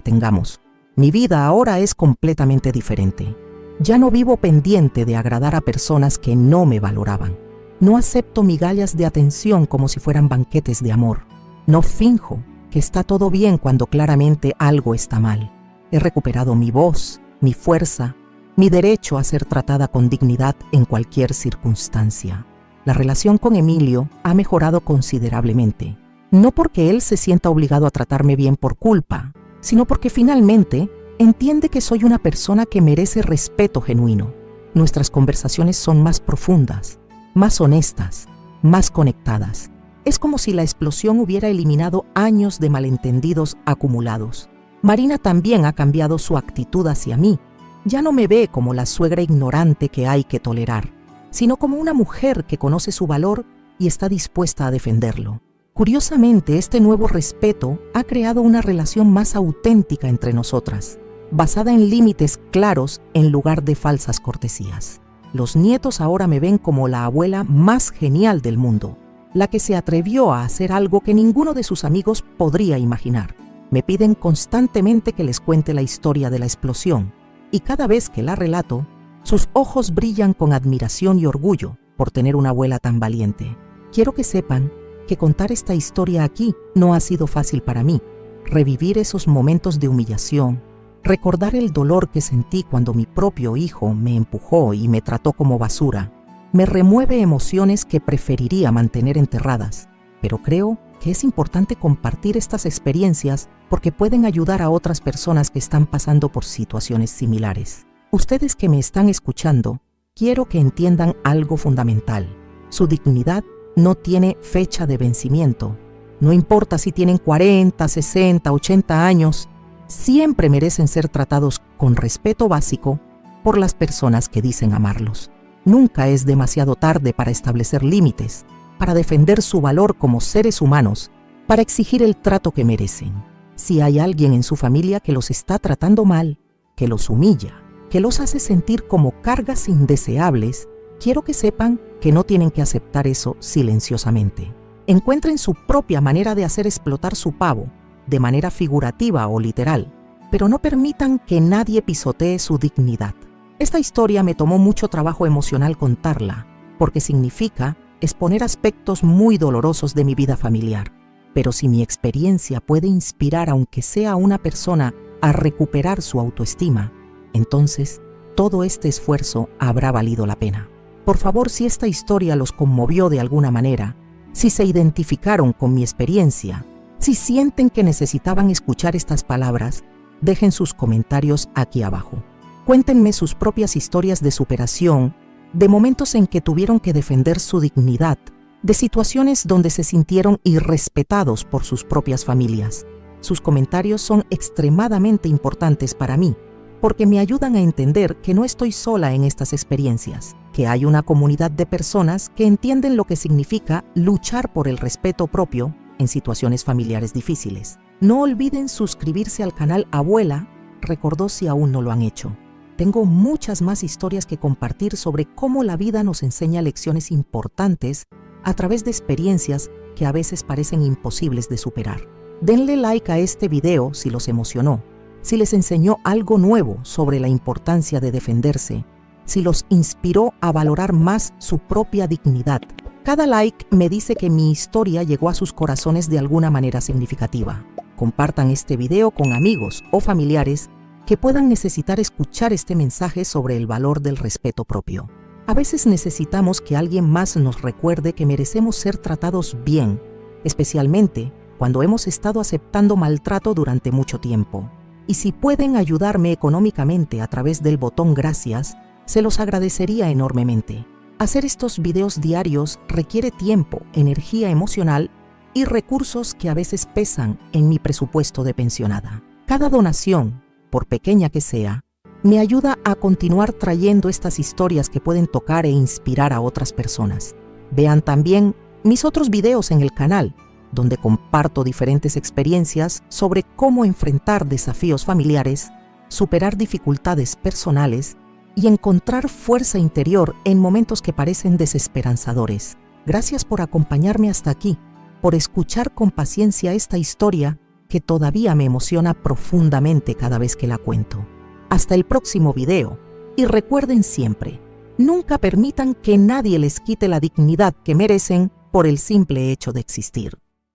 Speaker 1: tengamos. Mi vida ahora es completamente diferente. Ya no vivo pendiente de agradar a personas que no me valoraban. No acepto migallas de atención como si fueran banquetes de amor. No finjo que está todo bien cuando claramente algo está mal. He recuperado mi voz, mi fuerza, mi derecho a ser tratada con dignidad en cualquier circunstancia. La relación con Emilio ha mejorado considerablemente. No porque él se sienta obligado a tratarme bien por culpa, sino porque finalmente entiende que soy una persona que merece respeto genuino. Nuestras conversaciones son más profundas, más honestas, más conectadas. Es como si la explosión hubiera eliminado años de malentendidos acumulados. Marina también ha cambiado su actitud hacia mí. Ya no me ve como la suegra ignorante que hay que tolerar, sino como una mujer que conoce su valor y está dispuesta a defenderlo. Curiosamente, este nuevo respeto ha creado una relación más auténtica entre nosotras, basada en límites claros en lugar de falsas cortesías. Los nietos ahora me ven como la abuela más genial del mundo, la que se atrevió a hacer algo que ninguno de sus amigos podría imaginar. Me piden constantemente que les cuente la historia de la explosión, y cada vez que la relato, sus ojos brillan con admiración y orgullo por tener una abuela tan valiente. Quiero que sepan que contar esta historia aquí no ha sido fácil para mí. Revivir esos momentos de humillación, recordar el dolor que sentí cuando mi propio hijo me empujó y me trató como basura, me remueve emociones que preferiría mantener enterradas. Pero creo que es importante compartir estas experiencias porque pueden ayudar a otras personas que están pasando por situaciones similares. Ustedes que me están escuchando, quiero que entiendan algo fundamental. Su dignidad no tiene fecha de vencimiento. No importa si tienen 40, 60, 80 años, siempre merecen ser tratados con respeto básico por las personas que dicen amarlos. Nunca es demasiado tarde para establecer límites, para defender su valor como seres humanos, para exigir el trato que merecen. Si hay alguien en su familia que los está tratando mal, que los humilla, que los hace sentir como cargas indeseables, quiero que sepan que no tienen que aceptar eso silenciosamente. Encuentren su propia manera de hacer explotar su pavo, de manera figurativa o literal, pero no permitan que nadie pisotee su dignidad. Esta historia me tomó mucho trabajo emocional contarla, porque significa exponer aspectos muy dolorosos de mi vida familiar. Pero si mi experiencia puede inspirar aunque sea a una persona a recuperar su autoestima, entonces todo este esfuerzo habrá valido la pena. Por favor, si esta historia los conmovió de alguna manera, si se identificaron con mi experiencia, si sienten que necesitaban escuchar estas palabras, dejen sus comentarios aquí abajo. Cuéntenme sus propias historias de superación, de momentos en que tuvieron que defender su dignidad, de situaciones donde se sintieron irrespetados por sus propias familias. Sus comentarios son extremadamente importantes para mí, porque me ayudan a entender que no estoy sola en estas experiencias, que hay una comunidad de personas que entienden lo que significa luchar por el respeto propio en situaciones familiares difíciles. No olviden suscribirse al canal Abuela Recordó si aún no lo han hecho. Tengo muchas más historias que compartir sobre cómo la vida nos enseña lecciones importantes a través de experiencias que a veces parecen imposibles de superar. Denle like a este video si los emocionó, si les enseñó algo nuevo sobre la importancia de defenderse, si los inspiró a valorar más su propia dignidad. Cada like me dice que mi historia llegó a sus corazones de alguna manera significativa. Compartan este video con amigos o familiares que puedan necesitar escuchar este mensaje sobre el valor del respeto propio. A veces necesitamos que alguien más nos recuerde que merecemos ser tratados bien, especialmente cuando hemos estado aceptando maltrato durante mucho tiempo. Y si pueden ayudarme económicamente a través del botón gracias, se los agradecería enormemente. Hacer estos videos diarios requiere tiempo, energía emocional y recursos que a veces pesan en mi presupuesto de pensionada. Cada donación, por pequeña que sea, me ayuda a continuar trayendo estas historias que pueden tocar e inspirar a otras personas. Vean también mis otros videos en el canal, donde comparto diferentes experiencias sobre cómo enfrentar desafíos familiares, superar dificultades personales y encontrar fuerza interior en momentos que parecen desesperanzadores. Gracias por acompañarme hasta aquí, por escuchar con paciencia esta historia que todavía me emociona profundamente cada vez que la cuento. Hasta el próximo video, y recuerden siempre, nunca permitan que nadie les quite la dignidad que merecen por el simple hecho de existir.